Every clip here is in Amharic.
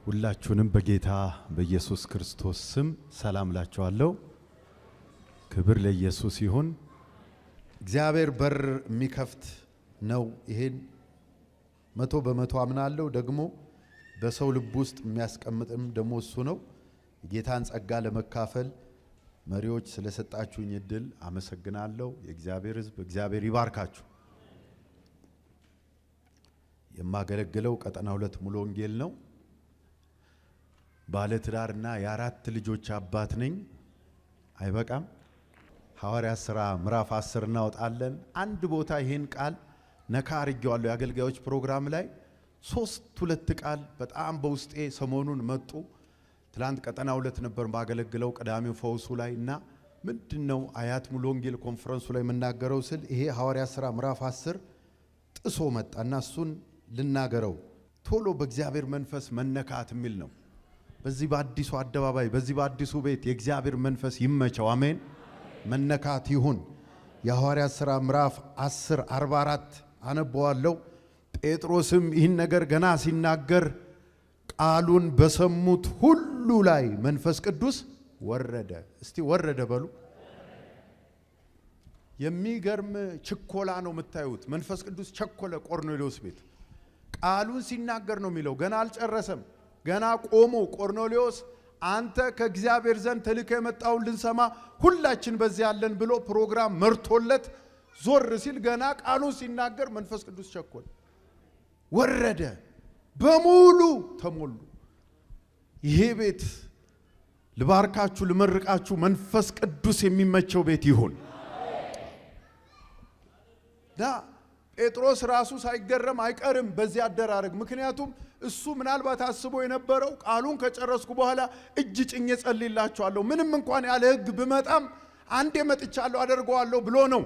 ሁላችሁንም በጌታ በኢየሱስ ክርስቶስ ስም ሰላም ላችኋለሁ። ክብር ለኢየሱስ ይሁን። እግዚአብሔር በር የሚከፍት ነው። ይሄን 100% አምናለሁ። ደግሞ በሰው ልብ ውስጥ የሚያስቀምጥም ደግሞ እሱ ነው። ጌታን ጸጋ ለመካፈል መሪዎች ስለሰጣችሁኝ እድል አመሰግናለሁ። የእግዚአብሔር ሕዝብ እግዚአብሔር ይባርካችሁ። የማገለግለው ቀጠና 2 ሙሉ ወንጌል ነው። ባለ ትዳርና የአራት ልጆች አባት ነኝ። አይበቃም? ሐዋርያት ሥራ ምዕራፍ 10 እናወጣለን። አንድ ቦታ ይሄን ቃል ነካ አድርጌዋለሁ። የአገልጋዮች ፕሮግራም ላይ 2 ቃል በጣም በውስጤ ሰሞኑን መጡ። ትላንት ቀጠና 2 ነበር ማገለግለው ቅዳሜው ፈውሱ ላይ እና ምንድነው አያት ሙሉ ወንጌል ኮንፈረንሱ ላይ የምናገረው ስል ይሄ ሐዋርያት ሥራ ምዕራፍ 10 ጥሶ መጣና እሱን ልናገረው ቶሎ በእግዚአብሔር መንፈስ መነካት የሚል ነው። በዚህ በአዲሱ አደባባይ በዚህ በአዲሱ ቤት የእግዚአብሔር መንፈስ ይመቸው። አሜን። መነካት ይሁን። የሐዋርያት ሥራ ምዕራፍ 10 44 አነበዋለሁ። ጴጥሮስም ይህን ነገር ገና ሲናገር ቃሉን በሰሙት ሁሉ ላይ መንፈስ ቅዱስ ወረደ። እስቲ ወረደ በሉ። የሚገርም ችኮላ ነው የምታዩት። መንፈስ ቅዱስ ቸኮለ ቆርኔሌዎስ ቤት። ቃሉን ሲናገር ነው የሚለው። ገና አልጨረሰም። ገና ቆሞ ቆርኔሌዎስ አንተ ከእግዚአብሔር ዘንድ ተልከ የመጣውን ልንሰማ ሁላችን በዚህ ያለን ብሎ ፕሮግራም መርቶለት ዞር ሲል ገና ቃሉን ሲናገር መንፈስ ቅዱስ ቸኮለ፣ ወረደ፣ በሙሉ ተሞሉ። ይሄ ቤት ልባርካችሁ ልመርቃችሁ መንፈስ ቅዱስ የሚመቸው ቤት ይሁን። ጴጥሮስ ራሱ ሳይገረም አይቀርም በዚህ አደራረግ። ምክንያቱም እሱ ምናልባት አስቦ የነበረው ቃሉን ከጨረስኩ በኋላ እጅ ጭኜ ጸልይላችኋለሁ ምንም እንኳን ያለ ሕግ ብመጣም አንዴ መጥቻለሁ አደርገዋለሁ ብሎ ነው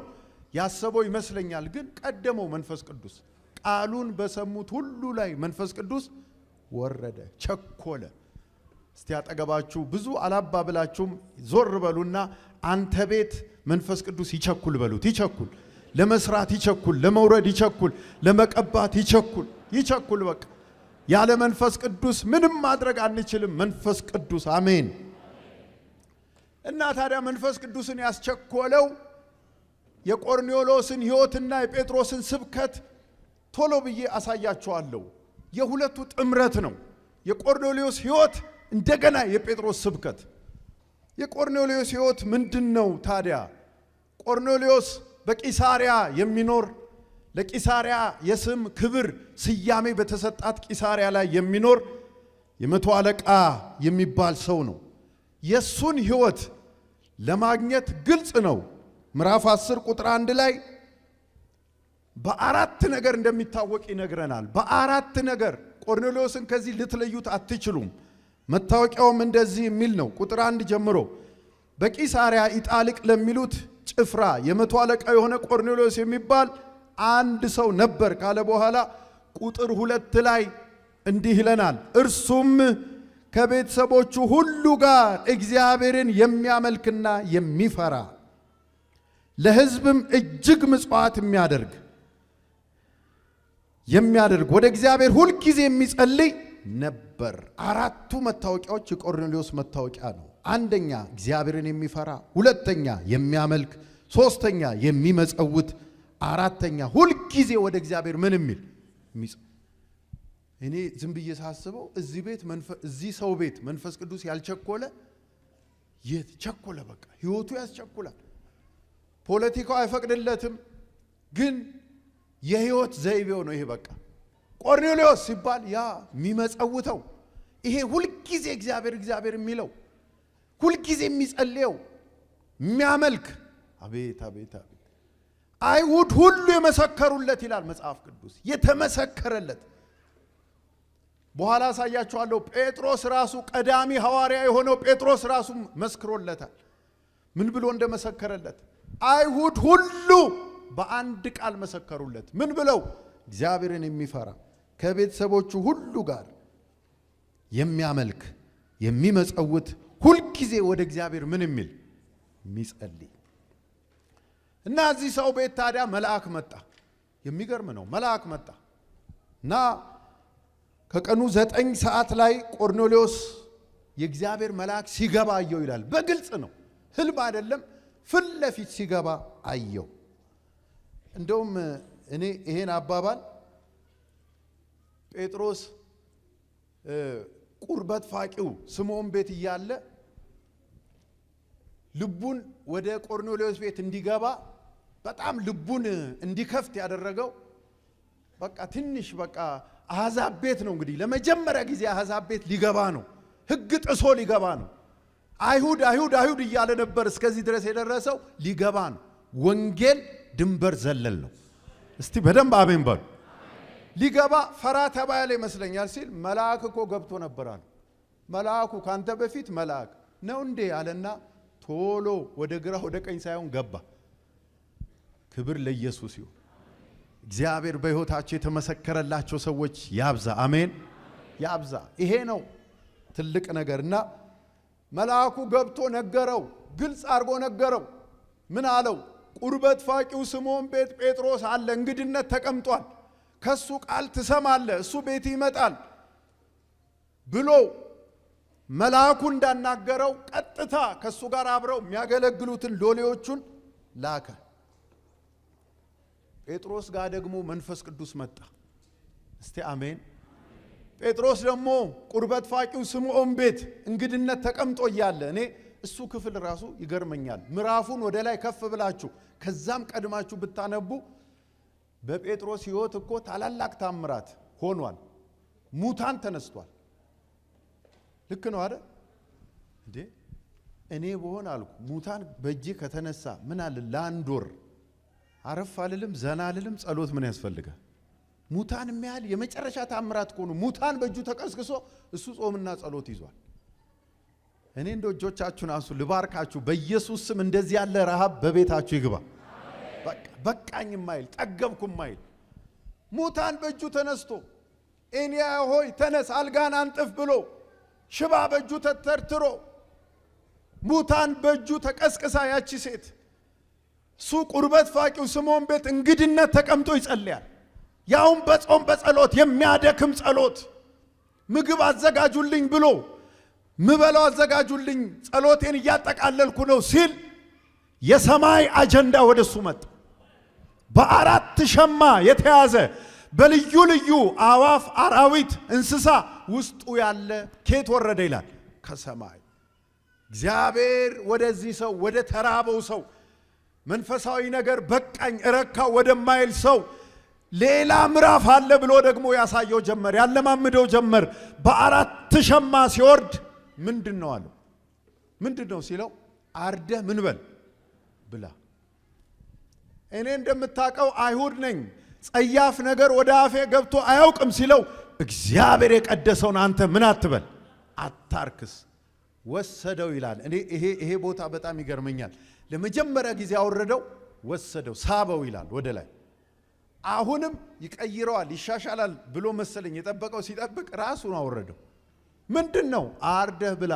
ያሰበው ይመስለኛል። ግን ቀደመው መንፈስ ቅዱስ። ቃሉን በሰሙት ሁሉ ላይ መንፈስ ቅዱስ ወረደ፣ ቸኮለ። እስቲ አጠገባችሁ ብዙ አላባብላችሁም ዞር በሉና አንተ ቤት መንፈስ ቅዱስ ይቸኩል በሉት። ይቸኩል፣ ለመስራት ይቸኩል፣ ለመውረድ ይቸኩል፣ ለመቀባት ይቸኩል። ይቸኩል በቃ። ያለ መንፈስ ቅዱስ ምንም ማድረግ አንችልም። መንፈስ ቅዱስ አሜን። እና ታዲያ መንፈስ ቅዱስን ያስቸኮለው የቆርኔሌዎስን ሕይወትና የጴጥሮስን ስብከት ቶሎ ብዬ አሳያችኋለሁ። የሁለቱ ጥምረት ነው። የቆርኔሌዎስ ሕይወት እንደገና የጴጥሮስ ስብከት። የቆርኔሌዎስ ሕይወት ምንድነው ታዲያ? ቆርኔሌዎስ በቂሳሪያ የሚኖር ለቂሳሪያ የስም ክብር ስያሜ በተሰጣት ቂሳሪያ ላይ የሚኖር የመቶ አለቃ የሚባል ሰው ነው። የሱን ሕይወት ለማግኘት ግልጽ ነው። ምዕራፍ 10 ቁጥር 1 ላይ በአራት ነገር እንደሚታወቅ ይነግረናል። በአራት ነገር ቆርኔሌዎስን ከዚህ ልትለዩት አትችሉም። መታወቂያውም እንደዚህ የሚል ነው። ቁጥር 1 ጀምሮ በቂሳሪያ ኢጣሊቅ ለሚሉት ጭፍራ የመቶ አለቃ የሆነ ቆርኔሌዎስ የሚባል አንድ ሰው ነበር ካለ በኋላ ቁጥር 2 ላይ እንዲህ ይለናል። እርሱም ከቤተሰቦቹ ሁሉ ጋር እግዚአብሔርን የሚያመልክና የሚፈራ ለሕዝብም እጅግ ምጽዋት የሚያደርግ ወደ እግዚአብሔር ሁል ጊዜ የሚጸልይ ነበር። አራቱ መታወቂያዎች የቆርኔሌዎስ መታወቂያ ነው። አንደኛ እግዚአብሔርን የሚፈራ፣ ሁለተኛ የሚያመልክ፣ ሶስተኛ የሚመጸውት፣ አራተኛ ሁል ጊዜ ወደ እግዚአብሔር ምን የሚል። እኔ ዝም ብዬ ሳስበው እዚህ ሰው ቤት መንፈስ ቅዱስ ያልቸኮለ የት ቸኮለ? በቃ ሕይወቱ ያስቸኩላል። ፖለቲካው አይፈቅድለትም፣ ግን የሕይወት ዘይቤው ነው ይሄ። በቃ ቆርኔሌዎስ ሲባል ያ የሚመጸውተው ይሄ ሁልጊዜ እግዚአብሔር የሚለው ሁልጊዜ የሚጸልየው የሚያመልክ። አቤት አቤት አቤት! አይሁድ ሁሉ የመሰከሩለት ይላል መጽሐፍ ቅዱስ። የተመሰከረለት በኋላ አሳያችኋለሁ። ጴጥሮስ ራሱ ቀዳሚ ሐዋርያ የሆነው ጴጥሮስ ራሱ መስክሮለታል። ምን ብሎ እንደመሰከረለት አይሁድ ሁሉ በአንድ ቃል መሰከሩለት። ምን ብለው? እግዚአብሔርን የሚፈራ ከቤተሰቦቹ ሁሉ ጋር የሚያመልክ የሚመጸውት ሁልጊዜ ወደ እግዚአብሔር ምን የሚል የሚጸልይ። እና እዚህ ሰው ቤት ታዲያ መልአክ መጣ። የሚገርም ነው። መልአክ መጣ እና ከቀኑ 9 ሰዓት ላይ ቆርኔሌዎስ የእግዚአብሔር መልአክ ሲገባ አየው ይላል። በግልጽ ነው፣ ህልም አይደለም። ፊት ለፊት ሲገባ አየው። እንደውም እኔ ይሄን አባባል ጴጥሮስ ቁርበት ፋቂው ስምዖን ቤት እያለ ልቡን ወደ ቆርኔሌዎስ ቤት እንዲገባ በጣም ልቡን እንዲከፍት ያደረገው በቃ ትንሽ በቃ አሕዛብ ቤት ነው። እንግዲህ ለመጀመሪያ ጊዜ አሕዛብ ቤት ሊገባ ነው። ሕግ ጥሶ ሊገባ ነው። አይሁድ አይሁድ አይሁድ እያለ ነበር እስከዚህ ድረስ የደረሰው። ሊገባ ነው። ወንጌል ድንበር ዘለል ነው። እስቲ በደንብ አሜን በሉ። ሊገባ ፈራ ተባ ያለ ይመስለኛል ሲል መልአክ እኮ ገብቶ ነበር አለ። መልአኩ ካንተ በፊት መልአክ ነው እንዴ አለና ቶሎ ወደ ግራ ወደ ቀኝ ሳይሆን ገባ። ክብር ለኢየሱስ ይሁን። እግዚአብሔር በሕይወታቸው የተመሰከረላቸው ሰዎች ያብዛ። አሜን ያብዛ። ይሄ ነው ትልቅ ነገርና መልአኩ ገብቶ ነገረው። ግልጽ አድርጎ ነገረው። ምን አለው? ቁርበት ፋቂው ስምዖን ቤት ጴጥሮስ አለ፣ እንግድነት ተቀምጧል። ከሱ ቃል ትሰማለህ፣ እሱ ቤት ይመጣል ብሎ መልአኩ እንዳናገረው ቀጥታ ከሱ ጋር አብረው የሚያገለግሉትን ሎሌዎቹን ላከ። ጴጥሮስ ጋር ደግሞ መንፈስ ቅዱስ መጣ። እስቲ አሜን። ጴጥሮስ ደግሞ ቁርበት ፋቂው ስምዖን ቤት እንግድነት ተቀምጦ እያለ እኔ እሱ ክፍል ራሱ ይገርመኛል። ምዕራፉን ወደ ላይ ከፍ ብላችሁ ከዛም ቀድማችሁ ብታነቡ በጴጥሮስ ሕይወት እኮ ታላላቅ ታምራት ሆኗል። ሙታን ተነስቷል። ልክ ነው አይደል እንዴ? እኔ በሆን አልኩ ሙታን በእጄ ከተነሳ ምን አለ ለአንድ ወር አረፍ አልልም፣ ዘና አልልም። ጸሎት ምን ያስፈልጋል? ሙታን የሚያህል የመጨረሻ ታምራት እኮ ነው። ሙታን በእጁ ተቀስቅሶ እሱ ጾምና ጸሎት ይዟል። እኔ እንደ እጆቻችሁን አንሱ ልባርካችሁ። በኢየሱስ ስም እንደዚህ ያለ ረሃብ በቤታችሁ ይግባ። በቃኝ ማይል ጠገብኩ ማይል ሙታን በእጁ ተነስቶ ኤንያ ሆይ ተነስ አልጋን አንጥፍ ብሎ ሽባ በእጁ ተተርትሮ ሙታን በእጁ ተቀስቅሳ ያቺ ሴት እሱ ቁርበት ፋቂው ስምዖን ቤት እንግድነት ተቀምጦ ይጸልያል። ያውም በጾም በጸሎት የሚያደክም ጸሎት። ምግብ አዘጋጁልኝ ብሎ ምበላው አዘጋጁልኝ ጸሎቴን እያጠቃለልኩ ነው ሲል የሰማይ አጀንዳ ወደሱ መጣ። በአራት ሸማ የተያዘ በልዩ ልዩ አዋፍ፣ አራዊት፣ እንስሳ ውስጡ ያለ ኬት ወረደ ይላል ከሰማይ። እግዚአብሔር ወደዚህ ሰው ወደ ተራበው ሰው መንፈሳዊ ነገር በቃኝ እረካው ወደማይል ሰው ሌላ ምዕራፍ አለ ብሎ ደግሞ ያሳየው ጀመር፣ ያለማምደው ጀመር። በአራት ሸማ ሲወርድ ምንድን ነው አለው። ምንድን ነው ሲለው አርደህ ምን በል ብላ። እኔ እንደምታውቀው አይሁድ ነኝ፣ ጸያፍ ነገር ወደ አፌ ገብቶ አያውቅም ሲለው እግዚአብሔር የቀደሰውን አንተ ምን አትበል አታርክስ ወሰደው ይላል። እኔ ይሄ ቦታ በጣም ይገርመኛል። ለመጀመሪያ ጊዜ አወረደው፣ ወሰደው፣ ሳበው ይላል ወደ ላይ። አሁንም ይቀይረዋል ይሻሻላል ብሎ መሰለኝ የጠበቀው ሲጠብቅ ራሱን አወረደው። ምንድን ነው አርደህ ብላ።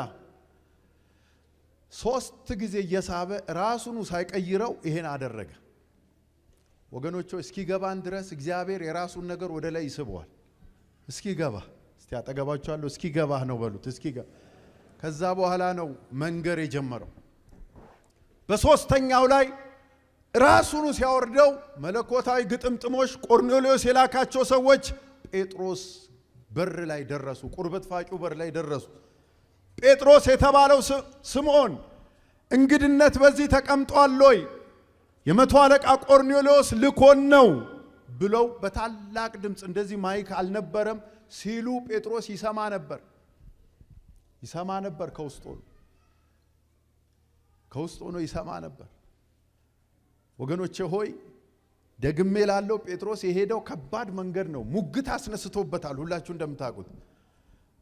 3 ጊዜ እየሳበ ራሱን ሳይቀይረው ይሄን አደረገ። ወገኖቹ እስኪገባን ድረስ እግዚአብሔር የራሱን ነገር ወደ ላይ ይስበዋል። እስኪገባ እስቲ አጠገባችኋለሁ እስኪገባህ ነው በሉት። እስኪገባ ከዛ በኋላ ነው መንገር የጀመረው። በሶስተኛው ላይ ራሱን ሲያወርደው መለኮታዊ ግጥምጥሞች ቆርኔሌዎስ የላካቸው ሰዎች ጴጥሮስ በር ላይ ደረሱ። ቁርበት ፋቂው በር ላይ ደረሱ። ጴጥሮስ የተባለው ስምዖን እንግድነት በዚህ ተቀምጧል ወይ? የመቶ አለቃ ቆርኔሌዎስ ልኮን ነው ብለው በታላቅ ድምፅ፣ እንደዚህ ማይክ አልነበረም ሲሉ ጴጥሮስ ይሰማ ነበር። ከውስጥ ሆኖ ይሰማ ነበር። ወገኖቼ ሆይ ደግሜ ላለው ጴጥሮስ የሄደው ከባድ መንገድ ነው። ሙግት አስነስቶበታል። ሁላችሁ እንደምታውቁት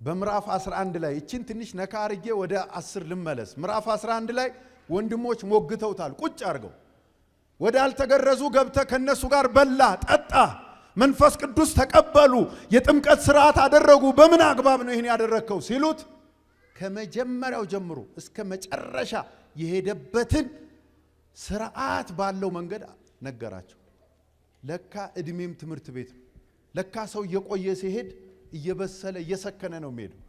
በምዕራፍ 11 ላይ እቺን ትንሽ ነካ አርጌ ወደ 10 ልመለስ። ምዕራፍ 11 ላይ ወንድሞች ሞግተውታል። ቁጭ አርገው ወደ አልተገረዙ ገብተ ከነሱ ጋር በላ ጠጣ፣ መንፈስ ቅዱስ ተቀበሉ፣ የጥምቀት ስርዓት አደረጉ። በምን አግባብ ነው ይሄን ያደረከው ሲሉት ከመጀመሪያው ጀምሮ እስከ መጨረሻ የሄደበትን ስርዓት ባለው መንገድ ነገራቸው። ለካ እድሜም ትምህርት ቤት ነው። ለካ ሰው እየቆየ ሲሄድ እየበሰለ እየሰከነ ነው የሚሄደው።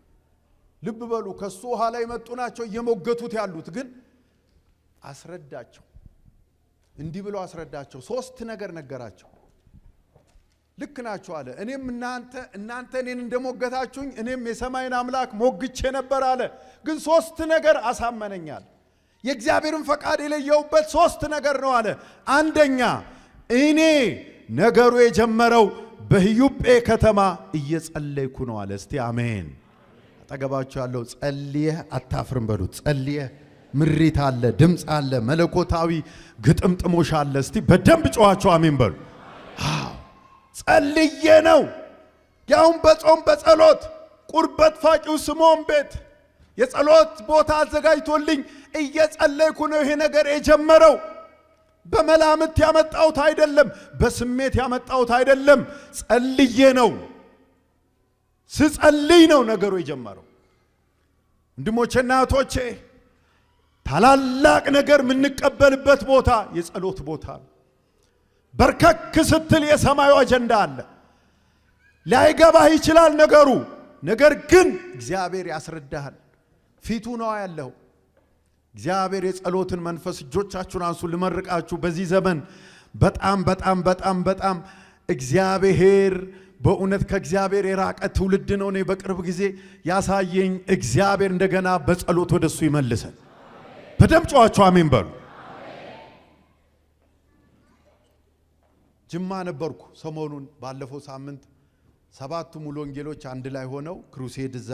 ልብ በሉ ከሱ ኋላ የመጡ ናቸው እየሞገቱት ያሉት። ግን አስረዳቸው፣ እንዲህ ብሎ አስረዳቸው። ሶስት ነገር ነገራቸው። ልክ ናችሁ አለ። እኔም እናንተ እኔን እንደሞገታችሁኝ እኔም የሰማይን አምላክ ሞግቼ ነበር አለ። ግን ሶስት ነገር አሳመነኛል። የእግዚአብሔርን ፈቃድ የለየውበት ሶስት ነገር ነው አለ። አንደኛ እኔ ነገሩ የጀመረው በኢዮጴ ከተማ እየጸለይኩ ነው አለ። እስቲ አሜን። አጠገባችሁ ያለው ጸልየህ አታፍርም በሉት። ጸልየህ ምሪት አለ፣ ድምፅ አለ፣ መለኮታዊ ግጥምጥሞሽ አለ። እስቲ በደንብ ጮኻችሁ አሜን በሉ። አዎ ጸልዬ ነው፣ ያውም በጾም በጸሎት ቁርበት ፋቂው ስምዖን ቤት የጸሎት ቦታ አዘጋጅቶልኝ እየጸለይኩ ነው። ይሄ ነገር የጀመረው በመላምት ያመጣሁት አይደለም፣ በስሜት ያመጣሁት አይደለም። ጸልዬ ነው፣ ስጸልይ ነው ነገሩ የጀመረው። ወንድሞቼና እህቶቼ ታላላቅ ነገር የምንቀበልበት ቦታ የጸሎት ቦታ ነው። በርከክ ስትል የሰማዩ አጀንዳ አለ። ላይገባህ ይችላል ነገሩ፣ ነገር ግን እግዚአብሔር ያስረዳሃል። ፊቱ ነው ያለው። እግዚአብሔር የጸሎትን መንፈስ እጆቻችሁን አንሱ ልመርቃችሁ። በዚህ ዘመን በጣም በጣም በጣም በጣም እግዚአብሔር በእውነት ከእግዚአብሔር የራቀ ትውልድ ነው። እኔ በቅርብ ጊዜ ያሳየኝ እግዚአብሔር እንደገና በጸሎት ወደሱ ይመልሰን። በደም ጮኻችሁ አሜን በሉ። ጅማ ነበርኩ ሰሞኑን። ባለፈው ሳምንት 7 ሙሉ ወንጌሎች አንድ ላይ ሆነው ክሩሴድ እዛ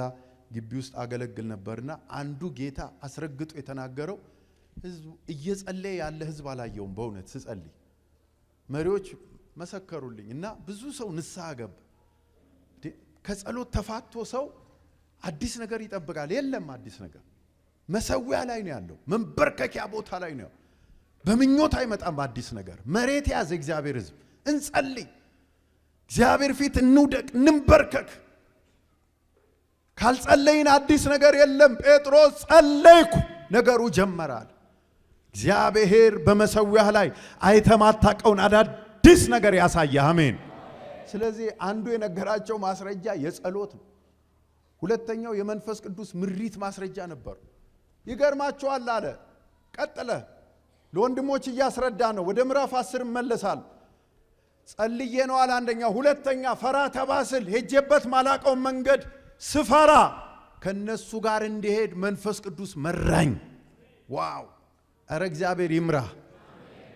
ግቢ ውስጥ አገለግል ነበርና አንዱ ጌታ አስረግጦ የተናገረው ህዝብ እየጸለየ ያለ ህዝብ አላየውም። በእውነት ስጸልይ መሪዎች መሰከሩልኝ እና ብዙ ሰው ንስሐ ገባ። ከጸሎት ተፋቶ ሰው አዲስ ነገር ይጠብቃል። የለም አዲስ ነገር መሰዊያ ላይ ነው ያለው፣ መንበርከኪያ ቦታ ላይ ነው። በምኞት አይመጣም አዲስ ነገር። መሬት ያዘ እግዚአብሔር ህዝብ። እንጸልይ፣ እግዚአብሔር ፊት እንውደቅ፣ እንበርከክ። ካልጸለይን አዲስ ነገር የለም። ጴጥሮስ ጸለይኩ ነገሩ ጀመራል። እግዚአብሔር በመሰዊያህ ላይ አይተማታቀውን አዳዲስ ነገር ያሳየ። አሜን። ስለዚህ አንዱ የነገራቸው ማስረጃ የጸሎት ነው። ሁለተኛው የመንፈስ ቅዱስ ምሪት ማስረጃ ነበር። ይገርማቸዋል አለ። ቀጥለ ለወንድሞች እያስረዳ ነው። ወደ ምዕራፍ 10 መለሳል። ጸልዬ ነው አለ። አንደኛ። ሁለተኛ ፈራ ተባስል፣ ሄጄበት ማላቀው መንገድ ስፈራ ከነሱ ጋር እንዲሄድ መንፈስ ቅዱስ መራኝ። ዋው! አረ እግዚአብሔር ይምራ።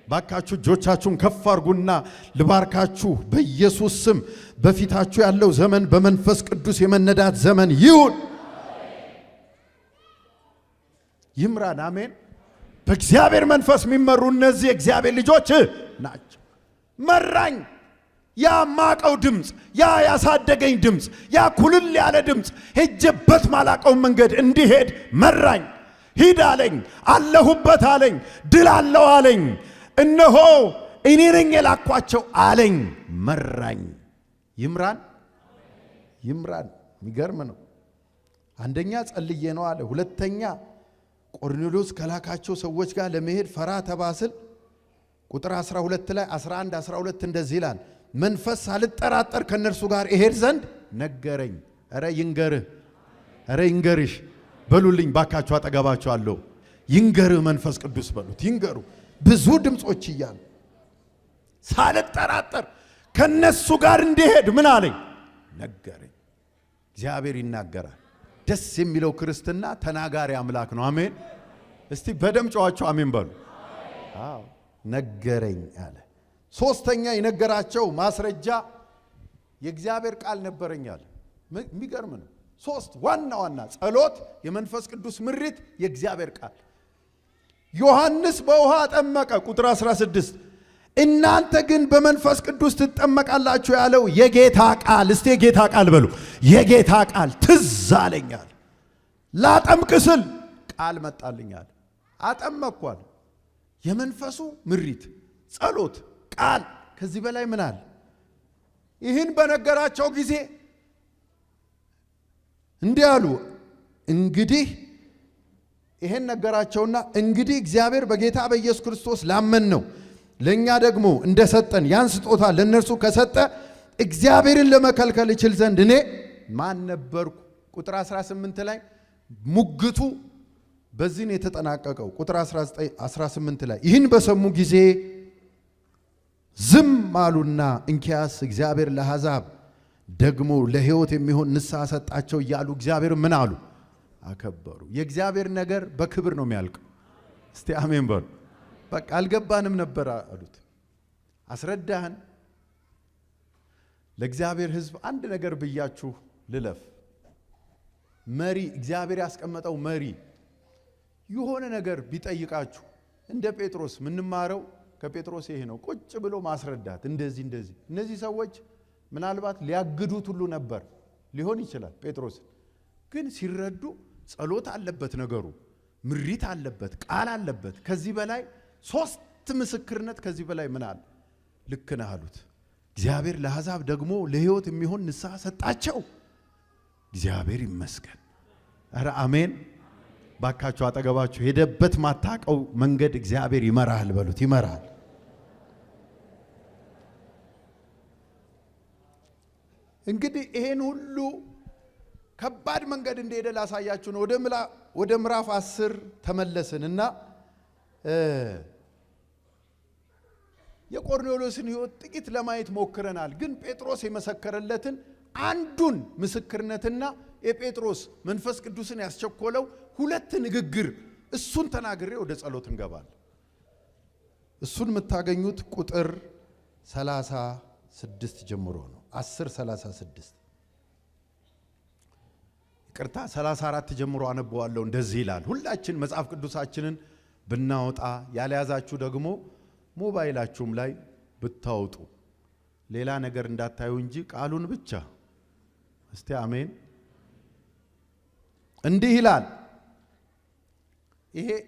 ባካችሁ እጆቻችሁን ከፍ አድርጉና ልባርካችሁ በኢየሱስ ስም። በፊታችሁ ያለው ዘመን በመንፈስ ቅዱስ የመነዳት ዘመን ይሁን። ይምራን። አሜን። በእግዚአብሔር መንፈስ የሚመሩ እነዚህ እግዚአብሔር ልጆች ናቸው። መራኝ። ያ ማቀው ድምፅ፣ ያ ያሳደገኝ ድምፅ፣ ያ ኩልል ያለ ድምፅ ሄጀበት ማላቀው መንገድ እንዲሄድ መራኝ። ሂድ አለኝ፣ አለሁበት አለኝ፣ ድል አለው አለኝ፣ እነሆ እኔ ነኝ የላኳቸው አለኝ፣ መራኝ። ይምራን፣ ይምራን። የሚገርም ነው። አንደኛ ጸልዬ ነው አለ። ሁለተኛ ቆርኔሌዎስ ከላካቸው ሰዎች ጋር ለመሄድ ፈራ ተባስል። ቁጥር 12 ላይ 11 12 እንደዚህ ይላል፣ መንፈስ ሳልጠራጠር ከነርሱ ጋር እሄድ ዘንድ ነገረኝ። አረ ይንገርህ፣ አረ ይንገርሽ በሉልኝ ባካችሁ። አጠገባችሁ አለው ይንገርህ መንፈስ ቅዱስ በሉት። ይንገሩ ብዙ ድምጾች እያሉ ሳልጠራጠር ከነሱ ጋር እንዲሄድ ምን አለኝ? ነገረኝ። እግዚአብሔር ይናገራል። ደስ የሚለው ክርስትና ተናጋሪ አምላክ ነው። አሜን። እስቲ በደም ጨዋቸው አሜን በሉ። አዎ ነገረኝ አለ። ሶስተኛ የነገራቸው ማስረጃ የእግዚአብሔር ቃል ነበረኛል። የሚገርም ነው። ሶስት ዋና ዋና ጸሎት፣ የመንፈስ ቅዱስ ምሪት፣ የእግዚአብሔር ቃል። ዮሐንስ በውሃ አጠመቀ። ቁጥር 16 እናንተ ግን በመንፈስ ቅዱስ ትጠመቃላችሁ ያለው የጌታ ቃል። እስቲ የጌታ ቃል በሉ። የጌታ ቃል ትዝ አለኛል። ላጠምቅ ስል ቃል መጣልኛል። አጠመቅኳል። የመንፈሱ ምሪት፣ ጸሎት፣ ቃል። ከዚህ በላይ ምን አለ? ይህን በነገራቸው ጊዜ እንዲህ አሉ። እንግዲህ ይሄን ነገራቸውና እንግዲህ እግዚአብሔር በጌታ በኢየሱስ ክርስቶስ ላመን ነው ለኛ ደግሞ እንደሰጠን ያን ስጦታ ለነርሱ ከሰጠ እግዚአብሔርን ለመከልከል እችል ዘንድ እኔ ማን ነበርኩ? ቁጥር 18 ላይ ሙግቱ በዚህ ነው የተጠናቀቀው። ቁጥር 18 ላይ ይህን በሰሙ ጊዜ ዝም አሉና እንኪያስ እግዚአብሔር ለአሕዛብ ደግሞ ለሕይወት የሚሆን ንስሐ ሰጣቸው እያሉ እግዚአብሔር ምን አሉ? አከበሩ። የእግዚአብሔር ነገር በክብር ነው የሚያልቀው። እስቲ አሜን በሉ። በቃ አልገባንም ነበር አሉት። አስረዳህን። ለእግዚአብሔር ሕዝብ አንድ ነገር ብያችሁ ልለፍ። መሪ እግዚአብሔር ያስቀመጠው መሪ የሆነ ነገር ቢጠይቃችሁ እንደ ጴጥሮስ ምንማረው ከጴጥሮስ ይሄ ነው። ቁጭ ብሎ ማስረዳት እንደዚህ እነዚህ ሰዎች ምናልባት ሊያግዱት ሁሉ ነበር ሊሆን ይችላል። ጴጥሮስ ግን ሲረዱ ጸሎት አለበት፣ ነገሩ ምሪት አለበት፣ ቃል አለበት። ከዚህ በላይ 3 ምስክርነት ከዚህ በላይ ምን አለ? ልክ ነህ አሉት። እግዚአብሔር ለአሕዛብ ደግሞ ለሕይወት የሚሆን ንስሐ ሰጣቸው። እግዚአብሔር ይመስገን። ኧረ አሜን። ባካችሁ አጠገባችሁ ሄደበት ማታቀው መንገድ እግዚአብሔር ይመራል በሉት። ይመራል። እንግዲህ ይሄን ሁሉ ከባድ መንገድ እንደሄደ ላሳያችሁ ነው። ወደ ምዕራፍ 10 ተመለስንና የቆርኔሌዎስን ሕይወት ጥቂት ለማየት ሞክረናል። ግን ጴጥሮስ የመሰከረለትን አንዱን ምስክርነትና የጴጥሮስ መንፈስ ቅዱስን ያስቸኮለው 2 ንግግር እሱን ተናግሬ ወደ ጸሎት እንገባለን። እሱን የምታገኙት ቁጥር 36 ጀምሮ ነው። 10:36 ይቅርታ 34 ጀምሮ አነበዋለሁ። እንደዚህ ይላል። ሁላችን መጽሐፍ ቅዱሳችንን ብናወጣ ያለያዛችሁ ደግሞ ሞባይላችሁም ላይ ብታወጡ ሌላ ነገር እንዳታዩ እንጂ ቃሉን ብቻ። እስቲ አሜን። እንዲህ ይላል።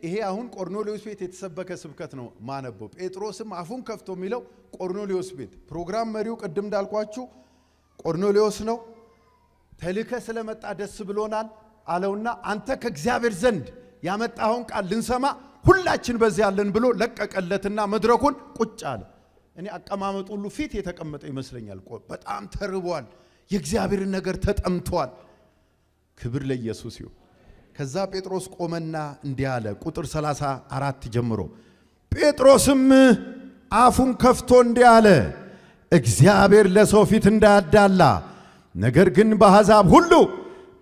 ይሄ አሁን ቆርኔሌዎስ ቤት የተሰበከ ስብከት ነው ማነበው። ጴጥሮስም አፉን ከፍቶ የሚለው ቆርኔሌዎስ ቤት ፕሮግራም መሪው ቅድም እንዳልኳችሁ ቆርኔሌዎስ ነው። ተልከ ስለመጣ ደስ ብሎናል አለውና አንተ ከእግዚአብሔር ዘንድ ያመጣኸውን ቃል ልንሰማ ሁላችን በዚህ ያለን ብሎ ለቀቀለትና መድረኩን ቁጭ አለ። እኔ አቀማመጡ ሁሉ ፊት የተቀመጠ ይመስለኛል። በጣም ተርቧል። የእግዚአብሔርን ነገር ተጠምቷል። ክብር ለኢየሱስ ይሁን። ከዛ ጴጥሮስ ቆመና እንዲህ አለ። ቁጥር 34 ጀምሮ ጴጥሮስም አፉን ከፍቶ እንዲህ አለ፣ እግዚአብሔር ለሰው ፊት እንዳያዳላ ነገር ግን በአሕዛብ ሁሉ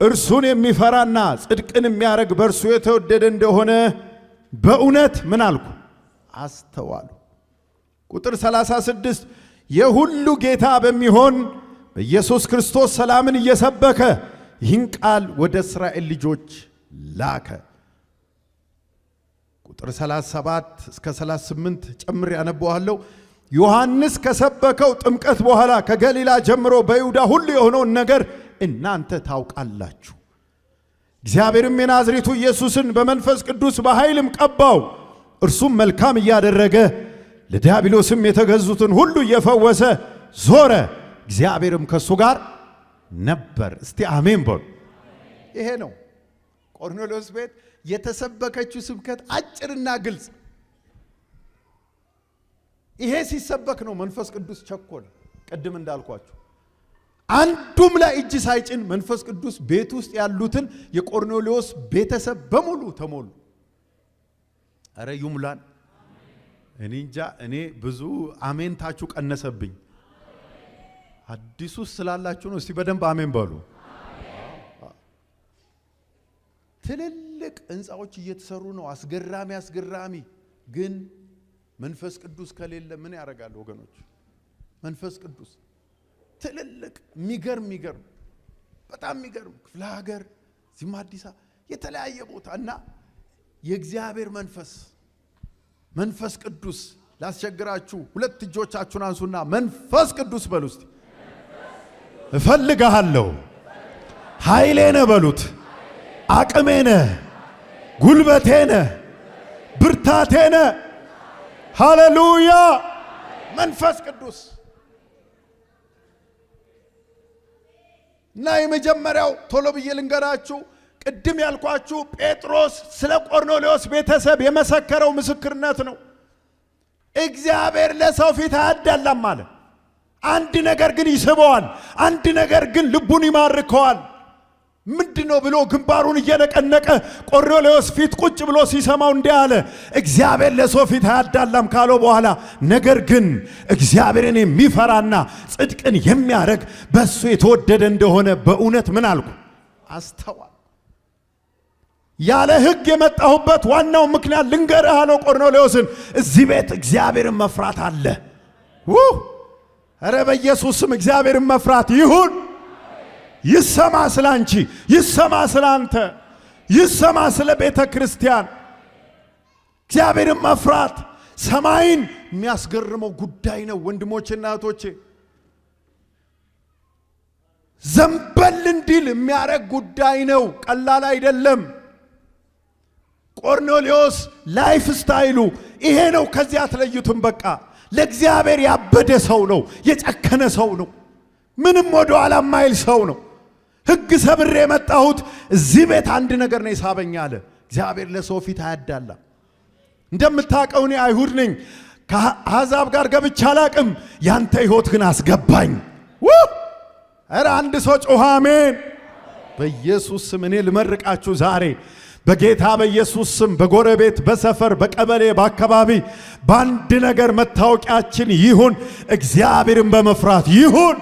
እርሱን የሚፈራና ጽድቅን የሚያደርግ በእርሱ የተወደደ እንደሆነ በእውነት ምን አልኩ? አስተዋሉ። ቁጥር 36 የሁሉ ጌታ በሚሆን በኢየሱስ ክርስቶስ ሰላምን እየሰበከ ይህን ቃል ወደ እስራኤል ልጆች ላከ። ቁጥር 37 እስከ 38 ጨምር ያነበዋለሁ። ዮሐንስ ከሰበከው ጥምቀት በኋላ ከገሊላ ጀምሮ በይሁዳ ሁሉ የሆነውን ነገር እናንተ ታውቃላችሁ። እግዚአብሔርም የናዝሬቱ ኢየሱስን በመንፈስ ቅዱስ በኃይልም ቀባው። እርሱም መልካም እያደረገ ለዲያብሎስም የተገዙትን ሁሉ እየፈወሰ ዞረ። እግዚአብሔርም ከሱ ጋር ነበር። እስቲ አሜን በሉ። ይሄ ነው ቆርኔሌዎስ ቤት የተሰበከችው ስብከት፣ አጭርና ግልጽ። ይሄ ሲሰበክ ነው መንፈስ ቅዱስ ቸኮለ። ቅድም እንዳልኳችሁ አንዱም ላይ እጅ ሳይጭን መንፈስ ቅዱስ ቤት ውስጥ ያሉትን የቆርኔሌዎስ ቤተሰብ በሙሉ ተሞሉ። አረ ይሙላን። እኔ እንጃ፣ እኔ ብዙ አሜንታችሁ ቀነሰብኝ። አዲሱ ስላላችሁ ነው። እስቲ በደንብ አሜን በሉ። ትልልቅ ህንፃዎች እየተሰሩ ነው። አስገራሚ ግን መንፈስ ቅዱስ ከሌለ ምን ያደርጋል ወገኖች? መንፈስ ቅዱስ ትልልቅ የሚገርም በጣም የሚገርም ክፍለ ሀገር እዚህም አዲስ አበባ የተለያየ ቦታ እና የእግዚአብሔር መንፈስ ቅዱስ ላስቸግራችሁ 2 እጆቻችሁን አንሱና መንፈስ ቅዱስ በሉ እስቲ። እፈልግሃለሁ፣ ኃይሌ ነህ በሉት። አቅሜ ነህ፣ ጉልበቴ ነህ፣ ብርታቴ ነህ። ሃሌሉያ። መንፈስ ቅዱስ እና የመጀመሪያው ቶሎ ብዬ ልንገራችሁ፣ ቅድም ያልኳችሁ ጴጥሮስ ስለ ቆርኔሌዎስ ቤተሰብ የመሰከረው ምስክርነት ነው። እግዚአብሔር ለሰው ፊት አያዳላም አለ። አንድ ነገር ግን ይስበዋል። አንድ ነገር ግን ልቡን ይማርከዋል። ምንድነው ብሎ ግንባሩን እየነቀነቀ ቆርኔሌዎስ ፊት ቁጭ ብሎ ሲሰማው እንዲህ አለ። እግዚአብሔር ለሰው ፊት አያዳላም ካለው በኋላ ነገር ግን እግዚአብሔርን የሚፈራና ጽድቅን የሚያደርግ በሱ የተወደደ እንደሆነ በእውነት ምን አልኩ? አስተዋል። ያለ ሕግ የመጣሁበት ዋናው ምክንያት ልንገርህ አለው ቆርኔሌዎስን። እዚህ ቤት እግዚአብሔርን መፍራት አለ። ኧረ በኢየሱስም እግዚአብሔርን መፍራት ይሁን። ይሰማ ስላንቺ፣ ይሰማ ስላንተ፣ ይሰማ ስለ ቤተ ክርስቲያን። እግዚአብሔርን መፍራት ሰማይን የሚያስገርመው ጉዳይ ነው ወንድሞችና እህቶቼ። ዘንበል እንዲል የሚያረግ ጉዳይ ነው። ቀላል አይደለም። ቆርኔሌዎስ ላይፍ ስታይሉ ይሄ ነው። ከዚያ አትለዩትም። በቃ ለእግዚአብሔር ያበደ ሰው ነው። የጨከነ ሰው ነው። ምንም ወደ ኋላ ማይል ሰው ነው። ሕግ ሰብሬ የመጣሁት እዚህ ቤት አንድ ነገር ነው የሳበኝ አለ። እግዚአብሔር ለሰው ፊት አያዳላም። እንደምታውቀው እኔ አይሁድ ነኝ። ከአሕዛብ ጋር ገብቼ አላቅም። ያንተ ሕይወት ግን አስገባኝ። ኧረ አንድ ሰው ጮኸ አሜን። በኢየሱስ ስም እኔ ልመርቃችሁ ዛሬ በጌታ በኢየሱስ ስም በጎረቤት፣ በሰፈር፣ በቀበሌ፣ በአካባቢ በአንድ ነገር መታወቂያችን ይሁን፣ እግዚአብሔርን በመፍራት ይሁን።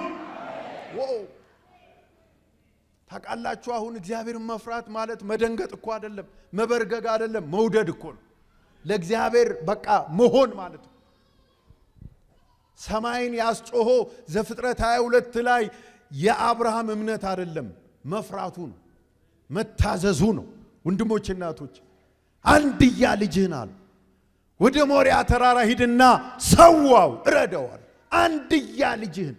ታውቃላችሁ አሁን እግዚአብሔርን መፍራት ማለት መደንገጥ እኮ አይደለም፣ መበርገግ አይደለም፣ መውደድ እኮ ነው። ለእግዚአብሔር በቃ መሆን ማለት ነው። ሰማይን ያስጮሆ ዘፍጥረት 22 ላይ የአብርሃም እምነት አይደለም፣ መፍራቱ ነው፣ መታዘዙ ነው። ወንድሞች እናቶች አንድያ ልጅህን አሉ ወደ ሞሪያ ተራራ ሂድና ሰዋው እረደዋል። አንድያ ልጅህን።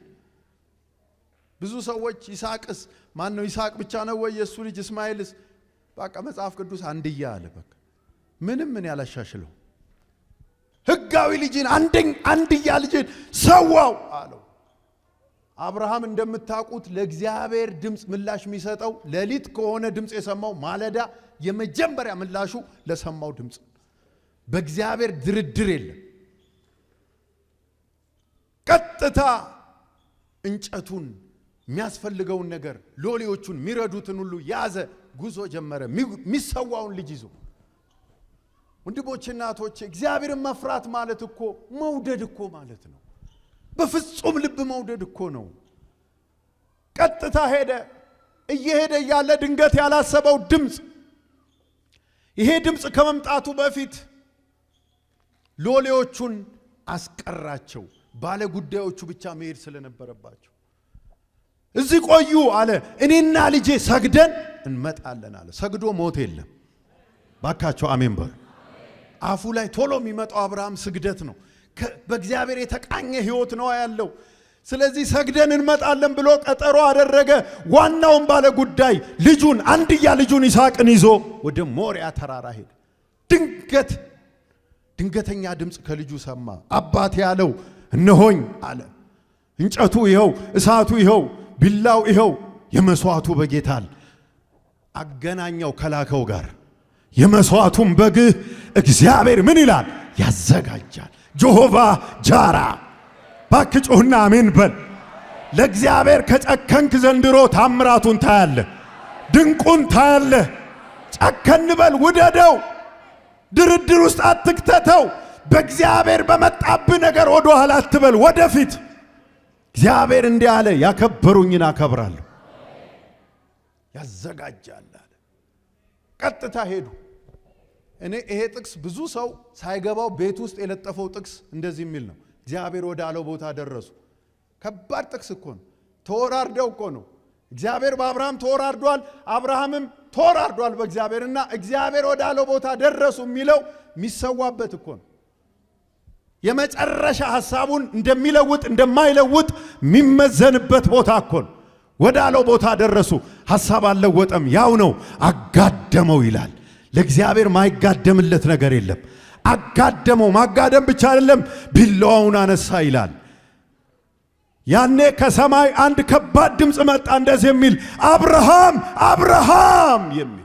ብዙ ሰዎች ይስሐቅስ ማን ነው? ይስሐቅ ብቻ ነው ወይ የሱ ልጅ እስማኤልስ? በቃ መጽሐፍ ቅዱስ አንድያ አለ። በቃ ምንም ምን ያላሻሽለው ሕጋዊ ልጅን አንድያ ልጅን ሰዋው አለው። አብርሃም እንደምታውቁት ለእግዚአብሔር ድምፅ ምላሽ የሚሰጠው ሌሊት ከሆነ ድምፅ የሰማው ማለዳ የመጀመሪያ ምላሹ ለሰማው ድምፅ። በእግዚአብሔር ድርድር የለም። ቀጥታ እንጨቱን የሚያስፈልገውን ነገር ሎሌዎቹን የሚረዱትን ሁሉ ያዘ፣ ጉዞ ጀመረ። የሚሰዋውን ልጅ ይዞ። ወንድሞቼ እናቶቼ እግዚአብሔርን መፍራት ማለት እኮ መውደድ እኮ ማለት ነው። በፍጹም ልብ መውደድ እኮ ነው። ቀጥታ ሄደ። እየሄደ ያለ ድንገት ያላሰበው ድምፅ። ይሄ ድምፅ ከመምጣቱ በፊት ሎሌዎቹን አስቀራቸው። ባለ ጉዳዮቹ ብቻ መሄድ ስለነበረባቸው እዚህ ቆዩ አለ። እኔና ልጄ ሰግደን እንመጣለን አለ። ሰግዶ ሞት የለም። ባካቸው አሜን በሉ። አፉ ላይ ቶሎ የሚመጣው አብርሃም ስግደት ነው። በእግዚአብሔር የተቃኘ ሕይወት ነው ያለው። ስለዚህ ሰግደን እንመጣለን ብሎ ቀጠሮ አደረገ። ዋናውን ባለ ጉዳይ ልጁን አንድያ ልጁን ይስሐቅን ይዞ ወደ ሞሪያ ተራራ ሄደ። ድንገተኛ ድምፅ ከልጁ ሰማ። አባቴ ያለው እነሆኝ አለ። እንጨቱ ይኸው፣ እሳቱ ይኸው፣ ቢላው ይኸው፣ የመስዋዕቱ በጌታል አገናኛው ከላከው ጋር። የመስዋዕቱን በግ እግዚአብሔር ምን ይላል? ያዘጋጃል። ጆሆቫ ጃራ። ባክጮህና አሜን በል። ለእግዚአብሔር ከጨከንክ ዘንድሮ ታምራቱን ታያለ፣ ድንቁን ታያለ። ጨከን በል፣ ውደደው፣ ድርድር ውስጥ አትክተተው። በእግዚአብሔር በመጣብህ ነገር ወደ ኋላ አትበል፣ ወደፊት። እግዚአብሔር እንዲህ አለ፣ ያከበሩኝን አከብራለሁ፣ ያዘጋጃል አለ። ቀጥታ ሄዱ። እኔ ይሄ ጥቅስ ብዙ ሰው ሳይገባው ቤት ውስጥ የለጠፈው ጥቅስ እንደዚህ የሚል ነው። እግዚአብሔር ወደ አለው ቦታ ደረሱ። ከባድ ጥቅስ እኮ ነው። ተወራርደው እኮ ነው። እግዚአብሔር በአብርሃም ተወራርዷል፣ አብርሃምም ተወራርዷል በእግዚአብሔርና እግዚአብሔር ወደ አለው ቦታ ደረሱ የሚለው የሚሰዋበት እኮ ነው። የመጨረሻ ሐሳቡን እንደሚለውጥ እንደማይለውጥ የሚመዘንበት ቦታ እኮ ነው። ወደ አለው ቦታ ደረሱ። ሐሳብ አልለወጠም፣ ያው ነው። አጋደመው ይላል። ለእግዚአብሔር ማይጋደምለት ነገር የለም። አጋደመው። ማጋደም ብቻ አይደለም፣ ቢላዋውን አነሳ ይላል። ያኔ ከሰማይ አንድ ከባድ ድምፅ መጣ፣ እንደዚህ የሚል አብርሃም አብርሃም የሚል።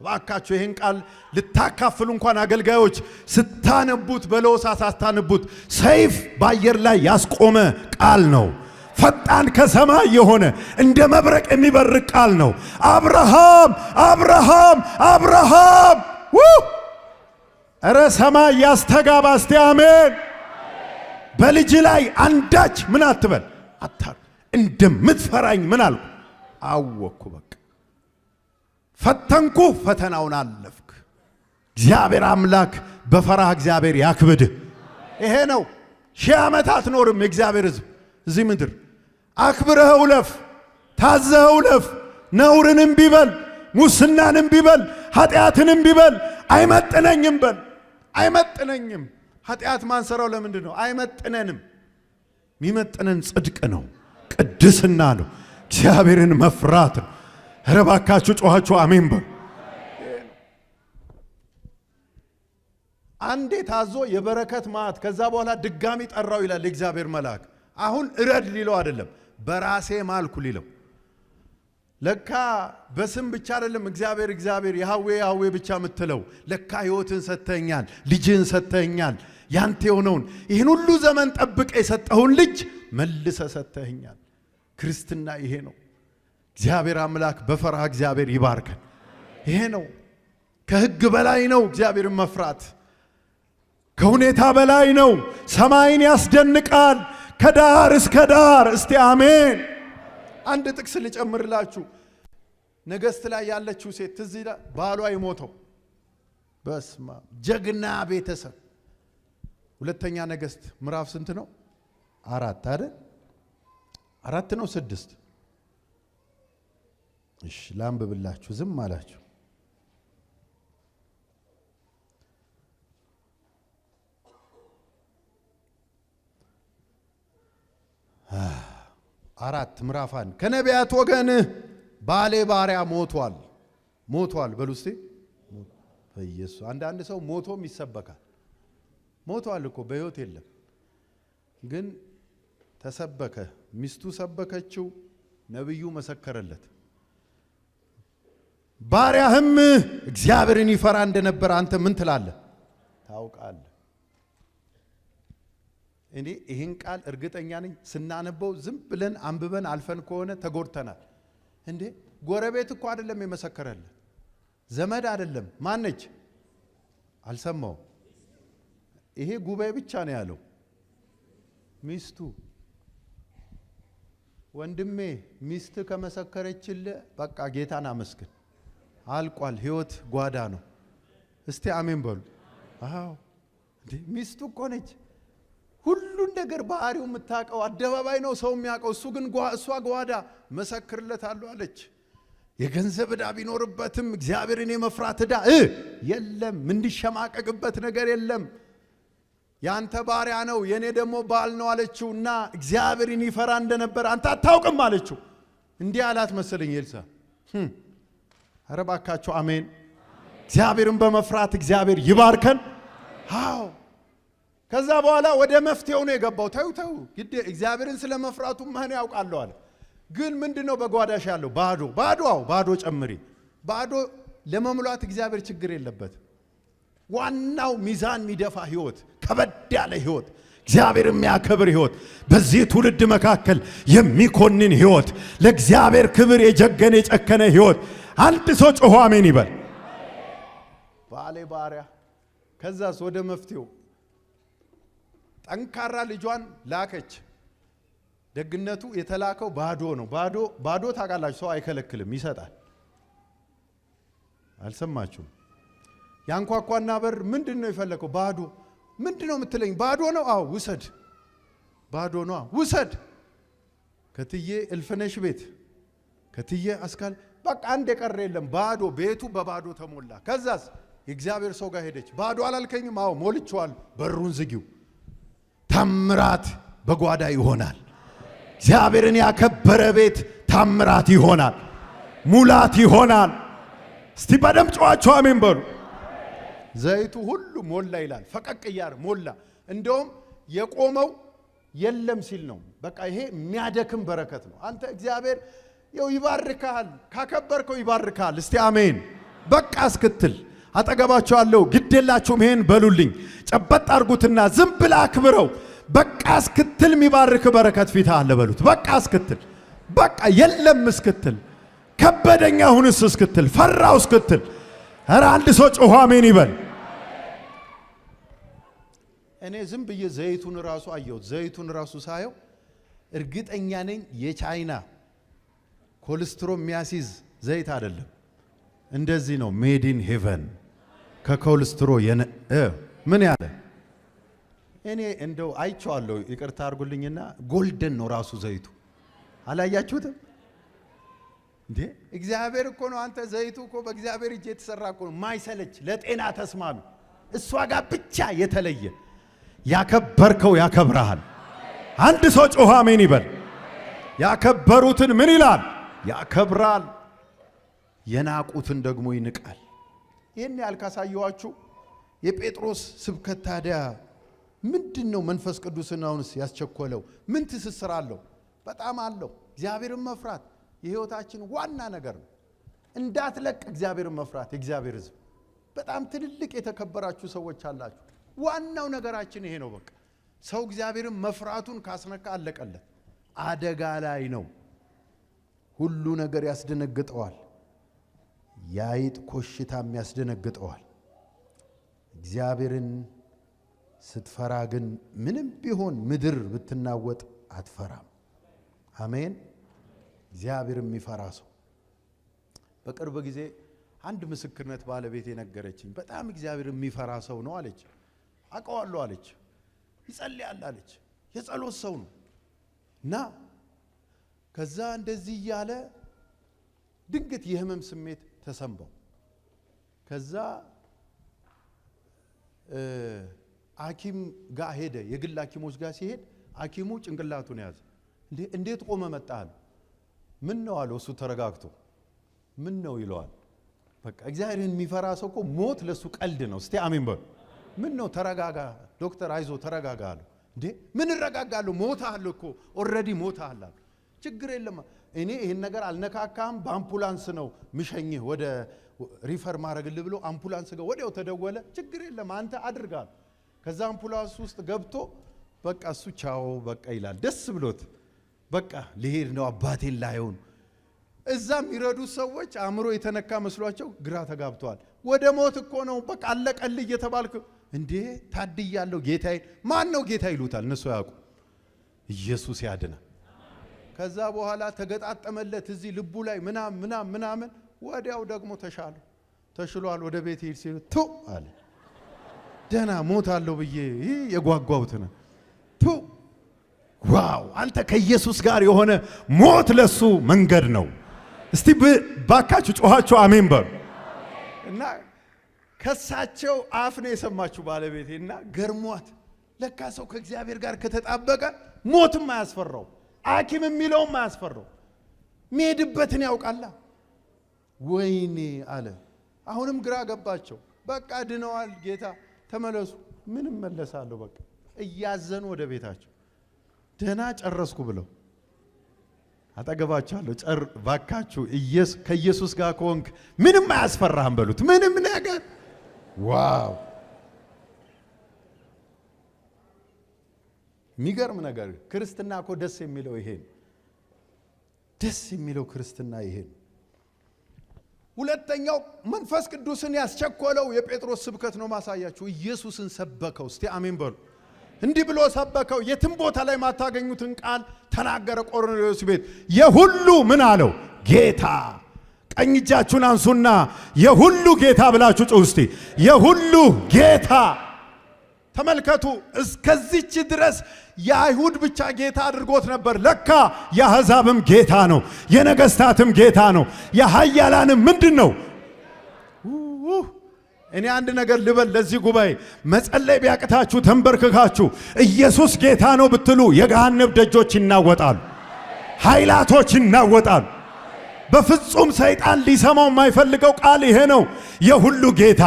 ባካችሁ ይሄን ቃል ልታካፍሉ እንኳን አገልጋዮች ስታነቡት በለሆሳስ አታነቡት። ሰይፍ በአየር ላይ ያስቆመ ቃል ነው። ፈጣን ከሰማይ የሆነ እንደ መብረቅ የሚበርቅ ቃል ነው። አብርሃም አብርሃም አብርሃም! ኧረ ሰማይ ያስተጋባ እስቲ አሜን። በልጅ ላይ አንዳች ምን አትበል እንደምትፈራኝ ምን አልኩ አወቅኩ። በቃ ፈተንኩ፣ ፈተናውን አለፍክ። እግዚአብሔር አምላክ በፈራህ እግዚአብሔር ያክብድህ። ይሄ ነው 1000 ዓመት አትኖርም። የእግዚአብሔር ሕዝብ እዚህ ምድር አክብረኸው ለፍ፣ ታዘኸው ለፍ። ነውርንም ቢበል ሙስናንም ቢበል ኃጢአትንም ቢበል አይመጥነኝም በል። አይመጥነኝም። ኃጢአት ማንሰራው ለምንድን ነው? አይመጥነንም። የሚመጥነን ጽድቅ ነው፣ ቅድስና ነው፣ እግዚአብሔርን መፍራት ነው። ኧረ እባካችሁ ጮኻችሁ አሜን በሉ። አንዴ ታዞ የበረከት ማዕት ከዛ በኋላ ድጋሚ ጠራው ይላል የእግዚአብሔር መልአክ። አሁን እረድ ሊለው አይደለም፣ በራሴ ማልኩ ሊለው። ለካ በስም ብቻ አይደለም እግዚአብሔር ያህዌ ያህዌ ብቻ የምትለው። ለካ ሕይወትን ሰጥተኛል፣ ልጅን ሰጥተኛል። ያንተ የሆነውን ይህን ሁሉ ዘመን ጠብቀ የሰጠውን ልጅ መልሰ ሰጥተኛል። ክርስትና ይሄ ነው። እግዚአብሔር አምላክ በፈራህ እግዚአብሔር ይባርከን። ይሄ ነው። ከሕግ በላይ ነው እግዚአብሔርን መፍራት። ከሁኔታ በላይ ነው። ሰማይን ያስደንቃል ከዳር እስከ ዳር። እስቲ አሜን። አንድ ጥቅስ ልጨምርላችሁ። ነገሥት ላይ ያለችው ሴት ትዝ ይላል። ባሏ የሞተው በስማ ጀግና ቤተሰብ። ሁለተኛ ነገሥት ምዕራፍ ስንት ነው? 4 አይደል? 4 ነው 6? እሺ ላንብብላችሁ። ዝም አላችሁ። አራት ምዕራፍ 1 ከነቢያት ወገን ባሌ ባሪያ ሞቷል በሉ እስቲ በኢየሱስ። አንዳንድ ሰው ሞቶም ይሰበካል። ሞቷል እኮ በሕይወት የለም፣ ግን ተሰበከ። ሚስቱ ሰበከችው፣ ነብዩ መሰከረለት። ባሪያህም እግዚአብሔርን ይፈራ እንደነበር አንተ ምን ትላለህ? ታውቃለህ። እኔ ይህን ቃል እርግጠኛ ነኝ ስናነበው ዝም ብለን አንብበን አልፈን ከሆነ ተጎድተናል። እንዴ ጎረቤት እኮ አይደለም የመሰከረለት፣ ዘመድ አይደለም። ማነች? አልሰማው። ይሄ ጉባኤ ብቻ ነው ያለው። ሚስቱ። ወንድሜ ሚስት ከመሰከረችልህ በቃ ጌታን አመስግን። አልቋል። ሕይወት ጓዳ ነው። እስቲ አሜን በሉ። አዎ እንዴ ሚስቱ እኮ ነች። ሁሉን ነገር ባህሪው የምታውቀው አደባባይ ነው ሰው የሚያውቀው። እሱ ግን እሷ ጓዳ መሰክርለታለሁ አለች። የገንዘብ ዕዳ ቢኖርበትም እግዚአብሔርን የመፍራት ዕዳ የለም። እንዲሸማቀቅበት ነገር የለም። ያንተ ባሪያ ነው የኔ ደግሞ ባል ነው አለችው። እና እግዚአብሔርን ይፈራ እንደነበር አንተ አታውቅም አለችው። እንዲህ አላት መሰለኝ ኤልሳ። ኧረ እባካችሁ አሜን። እግዚአብሔርን በመፍራት እግዚአብሔር ይባርከን። አዎ ከዛ በኋላ ወደ መፍትሄው ነው የገባው። ተው ግድ እግዚአብሔርን ስለ መፍራቱ ማን ያውቃለሁ አለ። ግን ምንድነው በጓዳሽ ያለው? ባዶ ጨምሪ። ባዶ ለመሙላት እግዚአብሔር ችግር የለበት። ዋናው ሚዛን የሚደፋ ህይወት፣ ከበድ ያለ ህይወት፣ እግዚአብሔር የሚያከብር ህይወት፣ በዚህ ትውልድ መካከል የሚኮንን ህይወት፣ ለእግዚአብሔር ክብር የጀገነ የጨከነ ህይወት። አንድ ሰው ጮሆ አሜን ይበል። ባሌ ባሪያ። ከዛስ ወደ መፍትሄው ጠንካራ ልጇን ላከች። ደግነቱ የተላከው ባዶ ነው። ባዶ ታውቃላችሁ፣ ሰው አይከለክልም፣ ይሰጣል። አልሰማችሁም? ያንኳኳና በር ምንድነው የፈለከው? ባዶ። ምንድነው የምትለኝ? ባዶ ነው። አዎ ውሰድ። ባዶ ነው። ውሰድ። ከትዬ እልፍነሽ ቤት፣ ከትዬ አስካል፣ በቃ አንድ የቀረ የለም። ባዶ። ቤቱ በባዶ ተሞላ። ከዛስ የእግዚአብሔር ሰው ጋር ሄደች። ባዶ አላልከኝም? አዎ ሞልቼዋል። በሩን ዝጊው። ታምራት በጓዳ ይሆናል። እግዚአብሔርን ያከበረ ቤት ታምራት ይሆናል፣ ሙላት ይሆናል። እስቲ በደም ጨዋቸው አሜን በሉ። ዘይቱ ሁሉ ሞላ ይላል። ፈቀቅ እያር ሞላ። እንደውም የቆመው የለም ሲል ነው። በቃ ይሄ የሚያደክም በረከት ነው። አንተ እግዚአብሔር ይባርካል፣ ካከበርከው ይባርካል። እስቲ አሜን። በቃ እስክትል አጠገባቸው አለው ግዴላችሁም ይሄን በሉልኝ ጨበጥ አርጉትና ዝም ብላ አክብረው በቃ እስክትል የሚባርክ በረከት ፊት አለ በሉት። በቃ እስክትል በቃ የለም እስክትል ከበደኛ ሁንስ እስክትል ፈራው እስክትል ኧረ አንድ ሰው ጮኸ አሜን ይበል። እኔ ዝም ብዬ ዘይቱን ራሱ አየው። ዘይቱን ራሱ ሳየው እርግጠኛ ነኝ የቻይና ኮሌስትሮል የሚያሲዝ ዘይት አይደለም። እንደዚህ ነው ሜድ ኢን ሄቨን ከኮሌስትሮል ምን ያለ እኔ እንደው አይቼዋለሁ። ይቅርታ አድርጉልኝና ጎልደን ነው ራሱ ዘይቱ። አላያችሁትም እንዴ? እግዚአብሔር እኮ ነው። አንተ ዘይቱ እኮ በእግዚአብሔር እጅ የተሰራ እኮ ነው። ማይሰለች ለጤና ተስማሚ እሷ ጋር ብቻ የተለየ ያከበርከው ያከብራል። አንድ ሰው ጮኸ አሜን ይበል። ያከበሩትን ምን ይላል? ያከብራል። የናቁትን ደግሞ ይንቃል። ይሄን ያልካሳየዋችሁ የጴጥሮስ ስብከት ታዲያ ምንድነው? መንፈስ ቅዱስን አሁንስ ያስቸኮለው ምን ትስስር አለው? በጣም አለው። እግዚአብሔርን መፍራት የህይወታችን ዋና ነገር ነው። እንዳትለቅ እግዚአብሔርን መፍራት። የእግዚአብሔር ሕዝብ በጣም ትልልቅ የተከበራችሁ ሰዎች አላችሁ። ዋናው ነገራችን ይሄ ነው። በቃ ሰው እግዚአብሔርን መፍራቱን ካስነካ አለቀለት። አደጋ ላይ ነው። ሁሉ ነገር ያስደነግጠዋል። ያይጥ ኮሽታም ያስደነግጠዋል። እግዚአብሔርን ስትፈራ ግን ምንም ቢሆን ምድር ብትናወጥ አትፈራም። አሜን። እግዚአብሔርን የሚፈራ ሰው በቅርብ ጊዜ አንድ ምስክርነት ባለቤት የነገረችኝ በጣም እግዚአብሔርን የሚፈራ ሰው ነው አለች። አውቀዋለሁ አለች። ይጸልያል አለች። የጸሎት ሰው ነው እና ከዛ እንደዚህ እያለ ድንገት የህመም ስሜት ተሰማው። ከዛ ሐኪም ጋር ሄደ። የግል ሐኪሞች ጋር ሲሄድ ሐኪሙ ጭንቅላቱን ያዘ። እንዴት ቆመ መጣል? ምን ነው አለው። እሱ ተረጋግቶ ምን ነው ይለዋል። በቃ እግዚአብሔርን የሚፈራ ሰው እኮ ሞት ለሱ ቀልድ ነው። እስቲ አሜን በሉ። ምን ነው ተረጋጋ ዶክተር አይዞ ተረጋጋ አለው። ምን እረጋጋለሁ? ሞታል እኮ ኦሬዲ ሞታል። ችግር የለም እኔ ይሄን ነገር አልነካካም። በአምቡላንስ ነው ምሸኝህ ወደ ሪፈር ማድረግልህ ብሎ አምቡላንስ ጋር ወዲያው ተደወለ። ችግር የለም አንተ አድርጋል። ከዛ አምቡላንስ ውስጥ ገብቶ በቃ እሱ ቻው በቃ ይላል ደስ ብሎት። በቃ ልሄድ ነው አባቴን ላየውን። እዛ የሚረዱት ሰዎች አእምሮ የተነካ መስሏቸው ግራ ተጋብተዋል። ወደ ሞት እኮ ነው በቃ አለቀልህ እየተባልክ ታድያለሁ። ጌታዬ ማን ነው ጌታ ይሉታል እነሱ ያውቁ። ኢየሱስ ያድናል። ከዛ በኋላ ተገጣጠመለት እዚህ ልቡ ላይ ምናምን ወዲያው ደግሞ ተሽሏል። ወደ ቤት ሄድ ሲሉ ቱ አለ ደህና ሞታለሁ ብዬ የጓጓሁት ነው ቱ ዋው! አንተ ከኢየሱስ ጋር የሆነ ሞት ለሱ መንገድ ነው። እስቲ ባካችሁ ጮኻችሁ አሜን በሉ። እና ከሳቸው አፍ ነው የሰማችሁ ባለቤቴና ገርሟት ለካ ሰው ከእግዚአብሔር ጋር ከተጣበቀ ሞትም አያስፈራው፣ ሐኪም የሚለውም አያስፈራው። ሜድበትን ያውቃላ። ወይኔ አለ። አሁንም ግራ ገባቸው። በቃ ድነዋል ጌታ ተመለሱ። ምንም መለሳለሁ በቃ እያዘኑ ወደ ቤታቸው ደህና ጨረስኩ ብለው አጠገባቸዋለሁ። ባካችሁ ከኢየሱስ ጋር ከሆንክ ምንም አያስፈራህም በሉት። ምንም ነገር ዋው! የሚገርም ነገር ክርስትና እኮ ደስ የሚለው ይሄ ነው። ደስ የሚለው ክርስትና ይሄ ነው። ሁለተኛው መንፈስ ቅዱስን ያስቸኮለው የጴጥሮስ ስብከት ነው ማሳያችሁ። ኢየሱስን ሰበከው። እስቲ አሜን በሉ። እንዲህ ብሎ ሰበከው። የትም ቦታ ላይ ማታገኙትን ቃል ተናገረ። ቆርኔሌዎስ ቤት የሁሉ ምን አለው? ጌታ። ቀኝ እጃችሁን አንሱና የሁሉ ጌታ ብላችሁ ጩኹ እስቲ። የሁሉ ጌታ። ተመልከቱ፣ እስከዚች ድረስ የአይሁድ ብቻ ጌታ አድርጎት ነበር። ለካ የአሕዛብም ጌታ ነው፣ የነገስታትም ጌታ ነው፣ የኃያላንም ምንድን ነው? እኔ አንድ ነገር ልበል ለዚህ ጉባኤ፣ መጸለይ ቢያቅታችሁ ተንበርክካችሁ ኢየሱስ ጌታ ነው ብትሉ የገሃነም ደጆች ይናወጣሉ፣ ኃይላቶች ይናወጣሉ። በፍጹም ሰይጣን ሊሰማው የማይፈልገው ቃል ይሄ ነው። የሁሉ ጌታ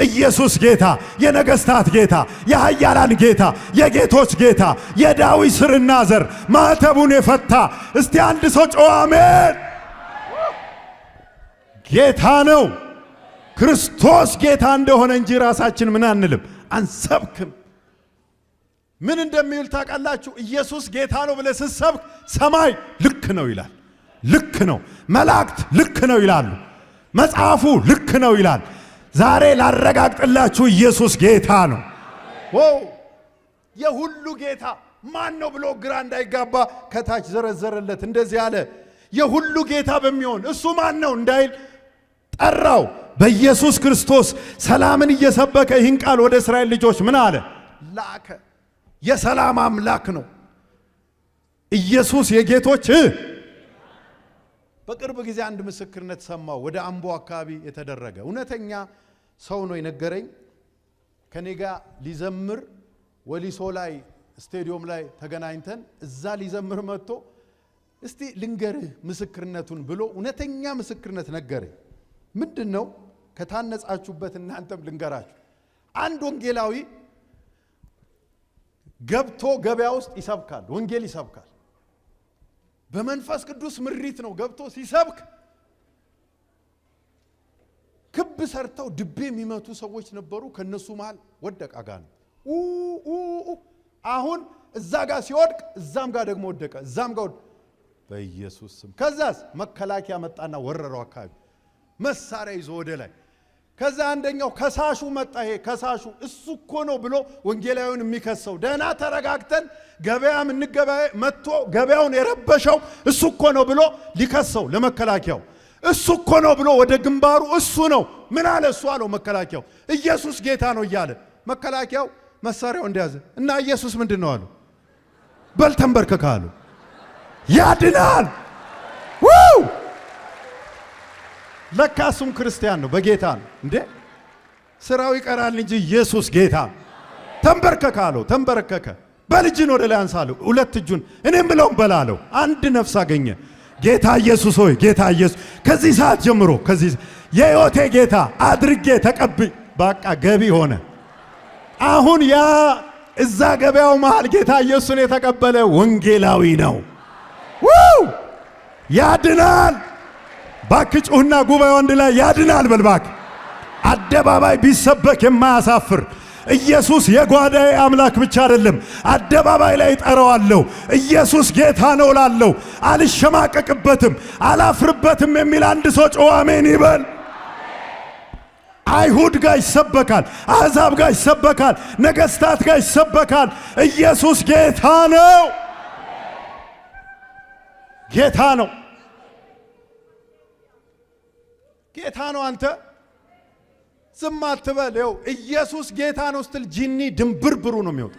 ኢየሱስ ጌታ፣ የነገስታት ጌታ፣ የኃያላን ጌታ፣ የጌቶች ጌታ፣ የዳዊት ስርና ዘር ማዕተቡን የፈታ። እስቲ አንድ ሰው ጮኸ አሜን። ጌታ ነው። ክርስቶስ ጌታ እንደሆነ እንጂ ራሳችን ምን አንልም አንሰብክም። ምን እንደሚል ታውቃላችሁ? ኢየሱስ ጌታ ነው ብለህ ስትሰብክ ሰማይ ልክ ነው ይላል። ልክ ነው። መላእክት ልክ ነው ይላሉ። መጽሐፉ ልክ ነው ይላል። ዛሬ ላረጋግጥላችሁ ኢየሱስ ጌታ ነው። የሁሉ ጌታ ማን ነው ብሎ ግራ እንዳይጋባ ከታች ዘረዘረለት። እንደዚህ አለ፣ የሁሉ ጌታ በሚሆን እሱ ማን ነው እንዳይል ጠራው። በኢየሱስ ክርስቶስ ሰላምን እየሰበከ ይህን ቃል ወደ እስራኤል ልጆች ምን አለ? ላከ። የሰላም አምላክ ነው ኢየሱስ የጌቶች። በቅርብ ጊዜ አንድ ምስክርነት ሰማው። ወደ አምቦ አካባቢ የተደረገ እውነተኛ ሰው ነው የነገረኝ። ከኔ ጋር ሊዘምር ወሊሶ ላይ ስቴዲዮም ላይ ተገናኝተን እዛ ሊዘምር መጥቶ እስቲ ልንገርህ ምስክርነቱን ብሎ እውነተኛ ምስክርነት ነገረኝ። ምንድነው? ከታነጻችሁበት እናንተም ልንገራችሁ። አንድ ወንጌላዊ ገብቶ ገበያ ውስጥ ይሰብካል፣ ወንጌል ይሰብካል። በመንፈስ ቅዱስ ምሪት ነው ገብቶ ሲሰብክ ክብ ሰርተው ድቤ የሚመቱ ሰዎች ነበሩ። ከነሱ መሃል ወደቀ አጋንንት። አሁን እዛ ጋር ሲወድቅ እዛም ጋር ደግሞ ወደቀ፣ እዛም ጋር በኢየሱስ ስም። ከዛስ መከላከያ መጣና ወረረው አካባቢ መሳሪያ ይዞ ወደ ላይ። ከዛ አንደኛው ከሳሹ መጣ። ይሄ ከሳሹ እሱ እኮ ነው ብሎ ወንጌላዊውን የሚከሰው ደህና ተረጋግተን ገበያ እንገበያ መጥቶ ገበያውን የረበሸው እሱ እኮ ነው ብሎ ሊከሰው ለመከላከያው እሱ እኮ ነው ብሎ ወደ ግንባሩ እሱ ነው ምን አለ? እሱ አለው መከላከያው ኢየሱስ ጌታ ነው እያለ መከላከያው መሳሪያው እንደያዘ እና ኢየሱስ ምንድን ነው አሉ? በል ተንበርከክ አሉ። ያድናል። ለካሱም ክርስቲያን ነው፣ በጌታ ነው እንዴ። ስራው ይቀራል እንጂ ኢየሱስ ጌታ። ተንበርከክ አለው። ተንበረከከ። በልጅን ወደ ላይ አንሳለው። ሁለት እጁን እኔም ብለውም በላለው። አንድ ነፍስ አገኘ። ጌታ ኢየሱስ ሆይ ጌታ ኢየሱስ ከዚህ ሰዓት ጀምሮ ከዚህ የሕይወቴ ጌታ አድርጌ ተቀብይ። በቃ ገቢ ሆነ። አሁን ያ እዛ ገበያው መሃል ጌታ ኢየሱስን የተቀበለ ወንጌላዊ ነው። ያድናል። ባክጩህና ጉባኤው አንድ ላይ ያድናል በልባክ። አደባባይ ቢሰበክ የማያሳፍር ኢየሱስ የጓዳዬ አምላክ ብቻ አይደለም፣ አደባባይ ላይ ጠራዋለሁ። ኢየሱስ ጌታ ነው ላለው አልሸማቀቅበትም፣ አላፍርበትም የሚል አንድ ሰው ጮህ አሜን ይበል። አይሁድ ጋር ይሰበካል፣ አሕዛብ ጋር ይሰበካል፣ ነገስታት ጋር ይሰበካል። ኢየሱስ ጌታ ነው። ጌታ ነው። ጌታ ነው። አንተ ዝም አትበል። ይኸው ኢየሱስ ጌታ ነው ስትል ጂኒ ድንብርብሩ ነው የሚወጣ።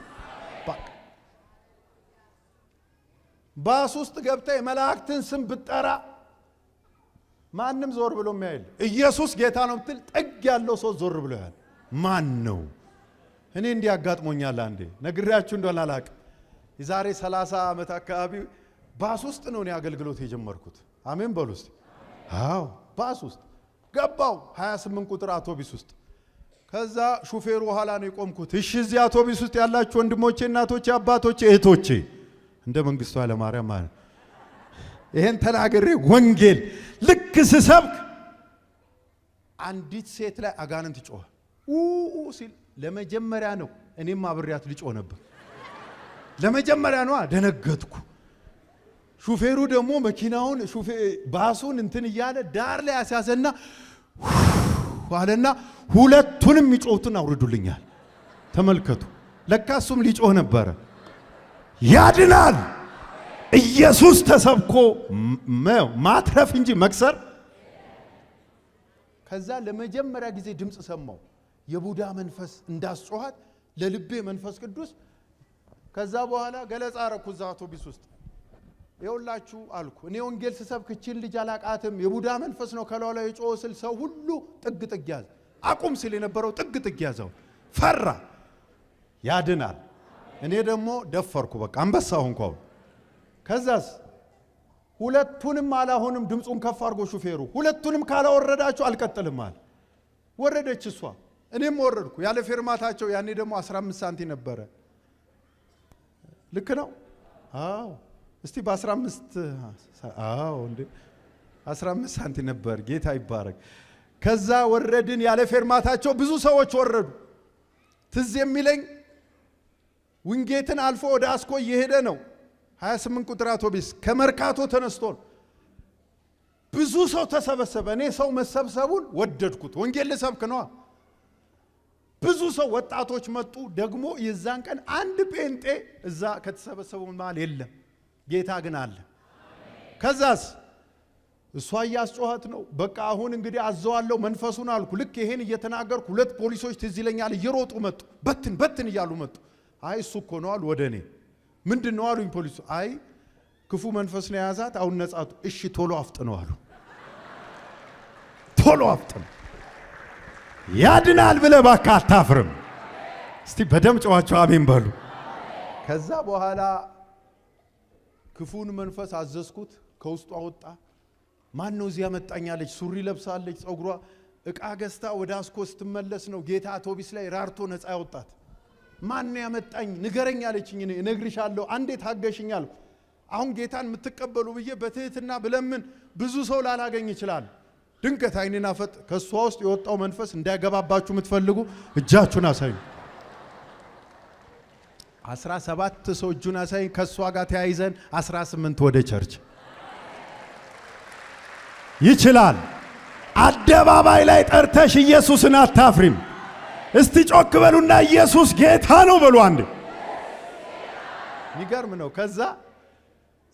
ባስ ውስጥ ገብተህ የመላእክትን ስም ብትጠራ ማንም ዞር ብሎ የሚያይል። ኢየሱስ ጌታ ነው ብትል ጥግ ያለው ሰው ዞር ብሎ ያያል። ማን ነው? እኔ እንዲህ አጋጥሞኛል። አንዴ ነግሬያችሁ እንደሆነ አላውቅም። የዛሬ 30 ዓመት አካባቢ ባስ ውስጥ ነው እኔ አገልግሎት የጀመርኩት። አሜን በሉ እስቲ። አዎ ባስ ውስጥ ገባው 28 ቁጥር አውቶቢስ ውስጥ። ከዛ ሹፌሩ ኋላ ነው የቆምኩት። እሺ እዚህ አውቶቢስ ውስጥ ያላችሁ ወንድሞቼ፣ እናቶቼ፣ አባቶቼ፣ እህቶቼ እንደ መንግስቱ ኃይለማርያም ማለት ይሄን ተናገሬ ወንጌል ልክ ስሰብክ አንዲት ሴት ላይ አጋንንት ጮኸ ሲል ለመጀመሪያ ነው እኔም አብሬያት ልጮህ ነበር። ለመጀመሪያ ነው ደነገጥኩ። ሹፌሩ ደግሞ መኪናውን ባሱን እንትን እያለ ዳር ላይ አስያዘና ዋለና ሁለቱንም ይጮሁትን አውርዱልኛል። ተመልከቱ። ለካሱም ሊጮህ ነበረ። ያድናል። ኢየሱስ ተሰብኮ ማትረፍ እንጂ መክሰር። ከዛ ለመጀመሪያ ጊዜ ድምጽ ሰማው። የቡዳ መንፈስ እንዳስጮሃት ለልቤ መንፈስ ቅዱስ። ከዛ በኋላ ገለጻ አረኩ እዛ አውቶቢስ ውስጥ። ይኸውላችሁ አልኩ እኔ ወንጌል ስሰብክ እቺን ልጅ አላቃትም፣ የቡዳ መንፈስ ነው ከላው ላይ ጮህ ስል ሰው ሁሉ ጥግ ጥግ ያዘ። አቁም ሲል የነበረው ጥግ ጥግ ያዘው። ፈራ። ያድናል። እኔ ደግሞ ደፈርኩ። በቃ አንበሳ ሆንኩ። ከዛስ ሁለቱንም አላሆንም። ድምጹን ከፍ አድርጎ ሹፌሩ ሁለቱንም ካላወረዳችሁ አልቀጥልም አለ። ወረደች እሷ፣ እኔም ወረድኩ። ያለ ፌርማታቸው ያኔ ደግሞ 15 ሳንቲም ነበረ። ልክ ነው? አዎ እስቲ በ15 አዎ እንዴ 15 ሳንቲም ነበር። ጌታ ይባረክ። ከዛ ወረድን። ያለ ፌርማታቸው ብዙ ሰዎች ወረዱ። ትዝ የሚለኝ ዊንጌትን አልፎ ወደ አስኮ እየሄደ ነው 28 ቁጥር አውቶቡስ ከመርካቶ ተነስቶ ብዙ ሰው ተሰበሰበ። እኔ ሰው መሰብሰቡን ወደድኩት። ወንጌል ልሰብክ ነው። ብዙ ሰው ወጣቶች መጡ። ደግሞ የዛን ቀን አንድ ጴንጤ እዛ ከተሰበሰበው ማለት የለም። ጌታ ግን አለ። ከዛስ እሷ ያስጮሃት ነው። በቃ አሁን እንግዲህ አዘዋለሁ መንፈሱን አልኩ። ልክ ይሄን እየተናገርኩ ሁለት ፖሊሶች ትዝ ይለኛል እየሮጡ መጡ። በትን እያሉ መጡ። አይ እሱ እኮ ነው አሉ። ወደኔ ምንድነው አሉኝ ፖሊሱ። አይ ክፉ መንፈስ ነው የያዛት አሁን ነጻቱ። እሺ ቶሎ አፍጥነው አሉ። ቶሎ አፍጥነው ያድናል ብለህ ባካ አታፍርም? እስቲ በደም ጨዋቸው አሜን በሉ። ከዛ በኋላ ክፉን መንፈስ አዘዝኩት። ከውስጡ አወጣ። ማን ነው እዚያ መጣኛለች? ሱሪ ለብሳለች። ጸጉሯ ዕቃ ገዝታ ወደ አስኮ ስትመለስ ነው ጌታ አውቶቡስ ላይ ራርቶ ነፃ ያወጣት። ማን ነው ያመጣኝ ንገረኝ አለችኝ። እነግርሻለሁ አንዴ ታገሽኝ አልኩ። አሁን ጌታን የምትቀበሉ ብዬ በትህትና ብለምን ብዙ ሰው ላላገኝ ይችላል። ድንገት አይኔና ፈጥ ከሷ ውስጥ የወጣው መንፈስ እንዳይገባባችሁ የምትፈልጉ እጃችሁን አሳዩ። 17 ሰው እጁን አሳይ። ከሷ ጋር ተያይዘን 18 ወደ ቸርች ይችላል። አደባባይ ላይ ጠርተሽ ኢየሱስን አታፍሪም? እስቲ ጮክ በሉና ኢየሱስ ጌታ ነው በሉ አንዴ። ይገርም ነው። ከዛ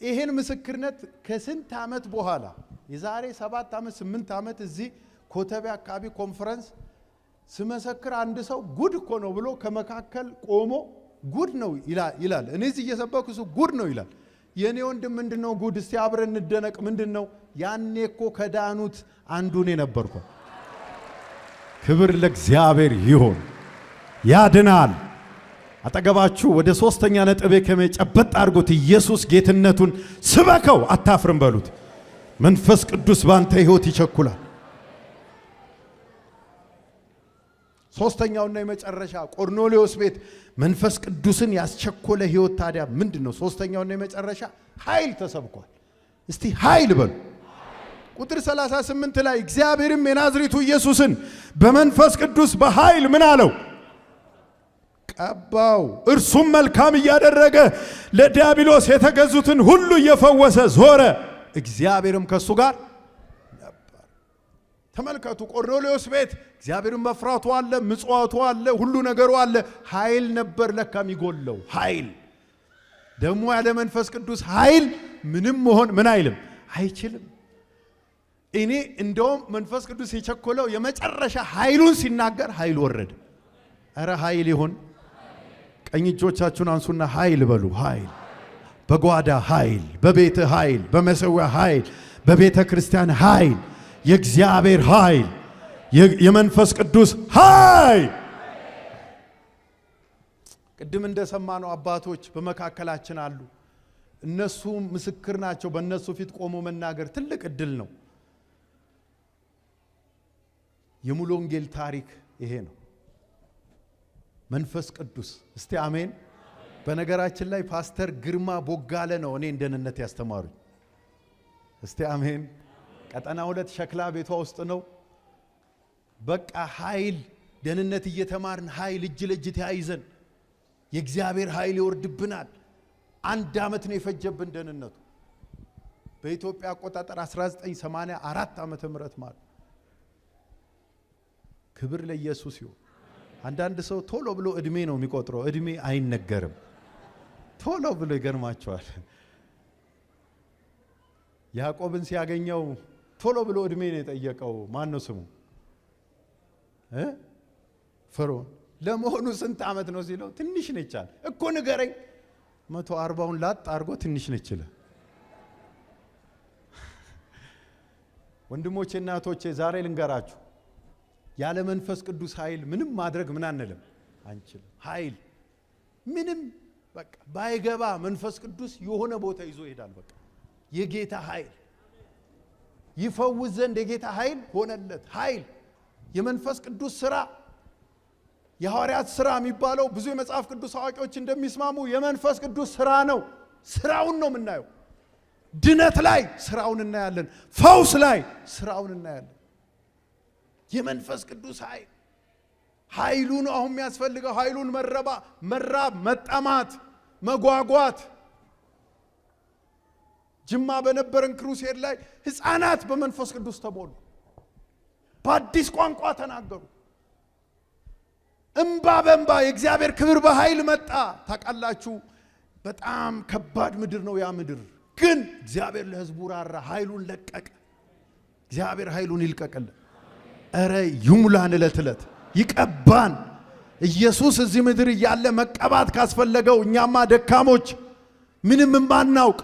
ይሄን ምስክርነት ከስንት ዓመት በኋላ የዛሬ 7 ዓመት 8 ዓመት እዚህ ኮተቤ አካባቢ ኮንፈረንስ ስመሰክር አንድ ሰው ጉድ እኮ ነው ብሎ ከመካከል ቆሞ ጉድ ነው ይላል። እኔ እዚህ እየሰበኩ እሱ ጉድ ነው ይላል። የኔ ወንድም ምንድነው ጉድ? እስቲ አብረን እንደነቅ። ምንድነው? ያኔ እኮ ከዳኑት አንዱ እኔ ነበርኩ። ክብር ለእግዚአብሔር ይሁን። ያድናል። አጠገባችሁ ወደ ሶስተኛ ነጥቤ ከመጨበጥ አድርጎት ኢየሱስ ጌትነቱን ስበከው አታፍርም በሉት። መንፈስ ቅዱስ ባንተ ሕይወት ይቸኩላል። ሶስተኛውና የመጨረሻ ቆርኔሌዎስ ቤት መንፈስ ቅዱስን ያስቸኮለ ሕይወት ታዲያ ምንድነው? ሶስተኛውና የመጨረሻ ኃይል ተሰብኳል። እስቲ ኃይል በሉ። ቁጥር 38 ላይ እግዚአብሔርም የናዝሬቱ ኢየሱስን በመንፈስ ቅዱስ በኃይል ምን አለው? ቀባው። እርሱም መልካም እያደረገ ለዲያብሎስ የተገዙትን ሁሉ እየፈወሰ ዞረ። እግዚአብሔርም ከሱ ጋር ነበር። ተመልከቱ፣ ቆርኔሌዎስ ቤት እግዚአብሔርን መፍራቱ አለ፣ ምጽዋቱ አለ፣ ሁሉ ነገሩ አለ። ኃይል ነበር ለካ የሚጎለው። ኃይል ደግሞ ያለ መንፈስ ቅዱስ ኃይል ምንም መሆን ምን አይልም አይችልም። እኔ እንደውም መንፈስ ቅዱስ የቸኮለው የመጨረሻ ኃይሉን ሲናገር ኃይል ወረደ። አረ ኃይል ይሁን። ቀኝ እጆቻችሁን አንሱና ኃይል በሉ። ኃይል በጓዳ ኃይል፣ በቤተ ኃይል፣ በመሰዊያ ኃይል፣ በቤተ ክርስቲያን ኃይል፣ የእግዚአብሔር ኃይል፣ የመንፈስ ቅዱስ ኃይል። ቅድም እንደሰማነው አባቶች በመካከላችን አሉ። እነሱ ምስክር ናቸው። በእነሱ ፊት ቆሞ መናገር ትልቅ እድል ነው። የሙሉ ወንጌል ታሪክ ይሄ ነው። መንፈስ ቅዱስ እስቲ አሜን። በነገራችን ላይ ፓስተር ግርማ ቦጋለ ነው እኔ እንደነነት ያስተማሩኝ። እስቲ አሜን። ቀጠና 2 ሸክላ ቤቷ ውስጥ ነው። በቃ ኃይል ደህንነት እየተማርን ኃይል እጅ ለእጅ ተያይዘን የእግዚአብሔር ኃይል ይወርድብናል። 1 ዓመት ነው የፈጀብን ደህንነቱ። በኢትዮጵያ አቆጣጠር 1984 ዓመተ ምህረት ማለት። ክብር ለኢየሱስ ይሁን። አንዳንድ ሰው ቶሎ ብሎ እድሜ ነው የሚቆጥረው። እድሜ አይነገርም። ቶሎ ብሎ ይገርማቸዋል። ያዕቆብን ሲያገኘው ቶሎ ብሎ እድሜ ነው የጠየቀው። ማን ነው ስሙ? ፈርዖን። ለመሆኑ ስንት ዓመት ነው ሲለው ትንሽ ነች አለ። እኮ ንገረኝ። 140ውን ላጥ አድርጎ ትንሽ ነች ይላል። ወንድሞቼ እና እህቶቼ ዛሬ ልንገራችሁ፣ ያለ መንፈስ ቅዱስ ኃይል ምንም ማድረግ ምን አንልም አንችልም። ኃይል ምንም በቃ ባይገባ መንፈስ ቅዱስ የሆነ ቦታ ይዞ ይሄዳል። በቃ የጌታ ኃይል ይፈውስ ዘንድ የጌታ ኃይል ሆነለት። ኃይል የመንፈስ ቅዱስ ሥራ የሐዋርያት ሥራ የሚባለው ብዙ የመጽሐፍ ቅዱስ አዋቂዎች እንደሚስማሙ የመንፈስ ቅዱስ ሥራ ነው። ሥራውን ነው የምናየው። ድነት ላይ ሥራውን እናያለን። ፈውስ ላይ ሥራውን እናያለን። የመንፈስ ቅዱስ ኃይሉ ነው አሁን የሚያስፈልገው። ኃይሉን መራብ፣ መጠማት፣ መጓጓት። ጅማ በነበረን ክሩሴድ ላይ ሕፃናት በመንፈስ ቅዱስ ተሞሉ፣ በአዲስ ቋንቋ ተናገሩ። እንባ በእንባ የእግዚአብሔር ክብር በኃይል መጣ። ታውቃላችሁ በጣም ከባድ ምድር ነው ያ ምድር። ግን እግዚአብሔር ለሕዝቡ ራራ፣ ኃይሉን ለቀቀ። እግዚአብሔር ኃይሉን ይልቀቅልን። እረ ይሙላን፣ ዕለት ይቀባን። ኢየሱስ እዚህ ምድር እያለ መቀባት ካስፈለገው እኛማ ደካሞች ምንም ማናውቅ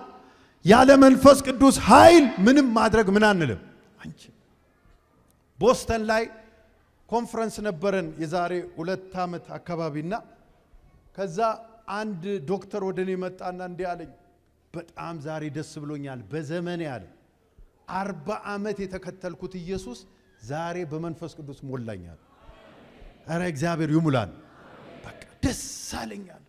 ያለ መንፈስ ቅዱስ ኃይል ምንም ማድረግ ምን አንልም አንቺ። ቦስተን ላይ ኮንፈረንስ ነበረን የዛሬ 2 ዓመት አካባቢና ከዛ አንድ ዶክተር ወደኔ መጣና እንዲህ አለኝ፣ በጣም ዛሬ ደስ ብሎኛል። በዘመኔ ያለ 40 ዓመት የተከተልኩት ኢየሱስ ዛሬ በመንፈስ ቅዱስ ሞላኛል። አረ እግዚአብሔር ይሙላን። በቃ ደስ አለኛል።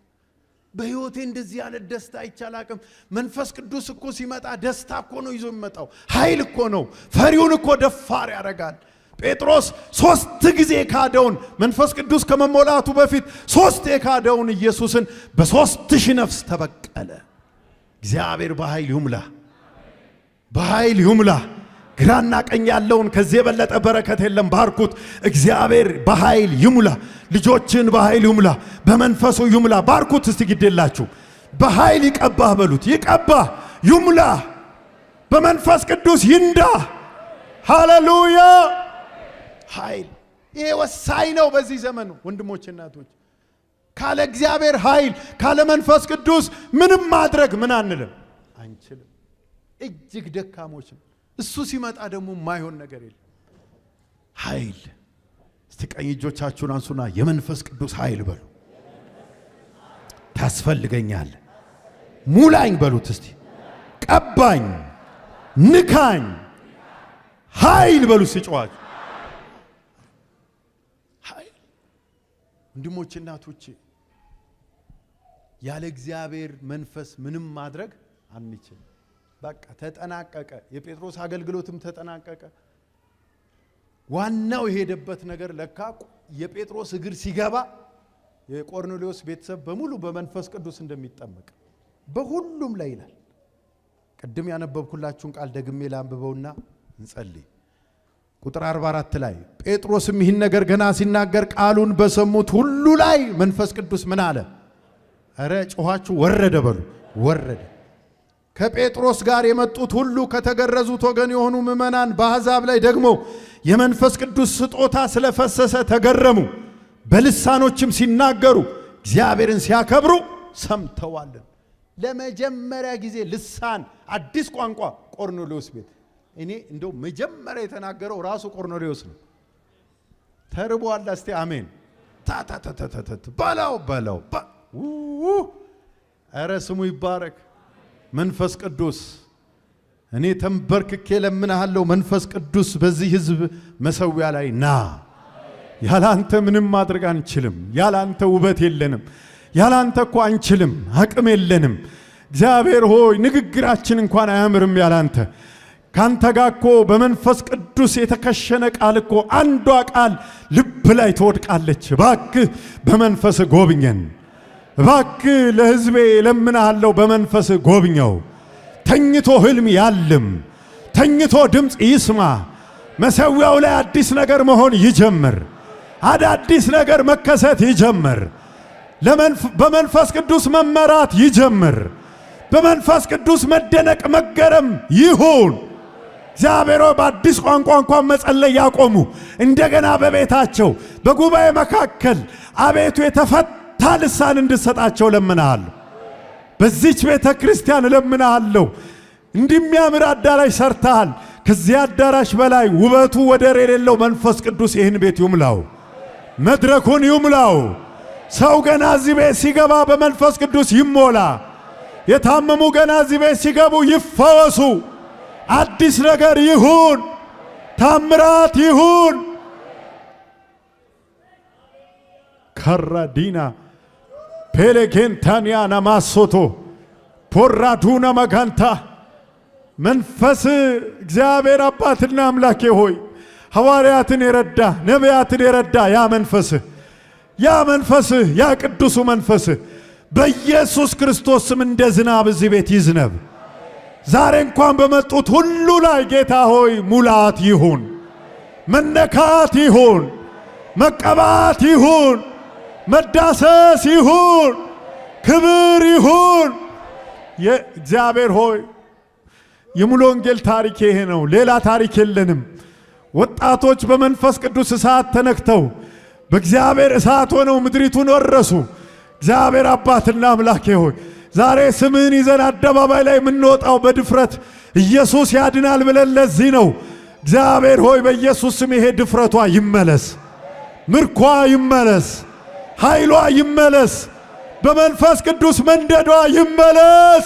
በህይወቴ እንደዚህ ያለ ደስታ አይቻላቅም። መንፈስ ቅዱስ እኮ ሲመጣ ደስታ እኮ ነው ይዞ የሚመጣው፣ ኃይል እኮ ነው። ፈሪውን እኮ ደፋር ያደርጋል። ጴጥሮስ 3 ጊዜ ካደውን መንፈስ ቅዱስ ከመሞላቱ በፊት 3 የካደውን ኢየሱስን በ3000 ነፍስ ተበቀለ። እግዚአብሔር በኃይል ይሙላ፣ በኃይል ይሙላ። ግራና ቀኝ ያለውን ከዚህ የበለጠ በረከት የለም። ባርኩት። እግዚአብሔር በኃይል ይሙላ። ልጆችን በኃይል ይሙላ፣ በመንፈሱ ይሙላ። ባርኩት። እስቲ ግዴላችሁ በኃይል ይቀባህ በሉት። ይቀባህ፣ ይሙላ፣ በመንፈስ ቅዱስ ይንዳ። ሃሌሉያ። ኃይል ይሄ ወሳኝ ነው በዚህ ዘመን ወንድሞች፣ እናቶች። ካለ እግዚአብሔር ኃይል ካለ መንፈስ ቅዱስ ምንም ማድረግ ምን አንልም አንችልም። እጅግ ደካሞች ነው። እሱ ሲመጣ ደግሞ ማይሆን ነገር የለም። ኃይል። እስቲ ቀኝ እጆቻችሁን አንሱና የመንፈስ ቅዱስ ኃይል በሉ። ታስፈልገኛል። ሙላኝ በሉት እስቲ። ቀባኝ፣ ንካኝ፣ ኃይል በሉ ሲጮዋችሁ። ኃይል። ወንድሞች እናቶቼ፣ ያለ እግዚአብሔር መንፈስ ምንም ማድረግ አንችልም። በቃ ተጠናቀቀ። የጴጥሮስ አገልግሎትም ተጠናቀቀ። ዋናው የሄደበት ነገር ለካ የጴጥሮስ እግር ሲገባ የቆርኔሌዎስ ቤተሰብ በሙሉ በመንፈስ ቅዱስ እንደሚጠመቅ በሁሉም ላይ ይላል። ቅድም ያነበብኩላችሁን ቃል ደግሜ ላንብበውና እንጸልይ። ቁጥር 44 ላይ ጴጥሮስም ይህን ነገር ገና ሲናገር ቃሉን በሰሙት ሁሉ ላይ መንፈስ ቅዱስ ምን አለ? አረ ጮኻችሁ ወረደ በሉ። ወረደ። ከጴጥሮስ ጋር የመጡት ሁሉ ከተገረዙት ወገን የሆኑ ምዕመናን በአሕዛብ ላይ ደግሞ የመንፈስ ቅዱስ ስጦታ ስለፈሰሰ ተገረሙ። በልሳኖችም ሲናገሩ እግዚአብሔርን ሲያከብሩ ሰምተዋልን። ለመጀመሪያ ጊዜ ልሳን አዲስ ቋንቋ ቆርኔሌዎስ ቤት። እኔ እንደው መጀመሪያ የተናገረው ራሱ ቆርኔሌዎስ ነው። ተርቧል። እስቲ አሜን። ታታታታታ በላው ኧረ ስሙ ይባረክ። መንፈስ ቅዱስ እኔ ተንበርክኬ ለምንሃለሁ። መንፈስ ቅዱስ በዚህ ሕዝብ መሰዊያ ላይ ና። ያላንተ ምንም ማድረግ አንችልም። ያላንተ ውበት የለንም። ያላንተ እኮ አንችልም፣ አቅም የለንም። እግዚአብሔር ሆይ ንግግራችን እንኳን አያምርም ያላንተ። ካንተ ጋር እኮ በመንፈስ ቅዱስ የተከሸነ ቃል እኮ አንዷ ቃል ልብ ላይ ትወድቃለች። እባክህ በመንፈስ ጎብኘን። እባክህ ለሕዝቤ ለምንሃለሁ በመንፈስ ጎብኘው። ተኝቶ ህልም ያልም፣ ተኝቶ ድምፅ ይስማ። መሰዊያው ላይ አዲስ ነገር መሆን ይጀምር። አዳዲስ ነገር መከሰት ይጀምር። በመንፈስ ቅዱስ መመራት ይጀምር። በመንፈስ ቅዱስ መደነቅ መገረም ይሁን። እግዚአብሔር በአዲስ ቋንቋ እንኳን መጸለይ ያቆሙ እንደገና በቤታቸው በጉባኤ መካከል አቤቱ የተፈታ ልሳን እንድሰጣቸው ለምናለሁ። በዚች ቤተ ክርስቲያን ለምናለሁ። እንዲሚያምር አዳራሽ ሰርተሃል። ከዚህ አዳራሽ በላይ ውበቱ ወደር የሌለው መንፈስ ቅዱስ ይህን ቤት ይሙላው፣ መድረኩን ይሙላው። ሰው ገና እዚህ ቤት ሲገባ በመንፈስ ቅዱስ ይሞላ። የታመሙ ገና እዚህ ቤት ሲገቡ ይፈወሱ። አዲስ ነገር ይሁን፣ ታምራት ይሁን። ካራዲና ፔሌኬንታንያ ናማሶቶ ፖራዱና መጋንታ መንፈስ እግዚአብሔር አባትና አምላኬ ሆይ ሐዋርያትን የረዳ ነቢያትን የረዳ ያ መንፈስህ ያ ቅዱሱ መንፈስህ በኢየሱስ ክርስቶስ ስም እንደ ዝናብ እዚህ ቤት ይዝነብ። ዛሬ እንኳን በመጡት ሁሉ ላይ ጌታ ሆይ ሙላት ይሁን፣ መነካት ይሁን፣ መቀባት ይሁን፣ መዳሰስ ይሁን፣ ክብር ይሁን። የእግዚአብሔር ሆይ የሙሉ ወንጌል ታሪክ ይሄ ነው፣ ሌላ ታሪክ የለንም። ወጣቶች በመንፈስ ቅዱስ እሳት ተነክተው በእግዚአብሔር እሳት ሆነው ምድሪቱን ወረሱ። እግዚአብሔር አባትና አምላኬ ሆይ ዛሬ ስምህን ይዘን አደባባይ ላይ የምንወጣው በድፍረት ኢየሱስ ያድናል ብለን ለዚህ ነው። እግዚአብሔር ሆይ በኢየሱስ ስም ይሄ ድፍረቷ ይመለስ፣ ምርኳ ይመለስ፣ ኃይሏ ይመለስ፣ በመንፈስ ቅዱስ መንደዷ ይመለስ።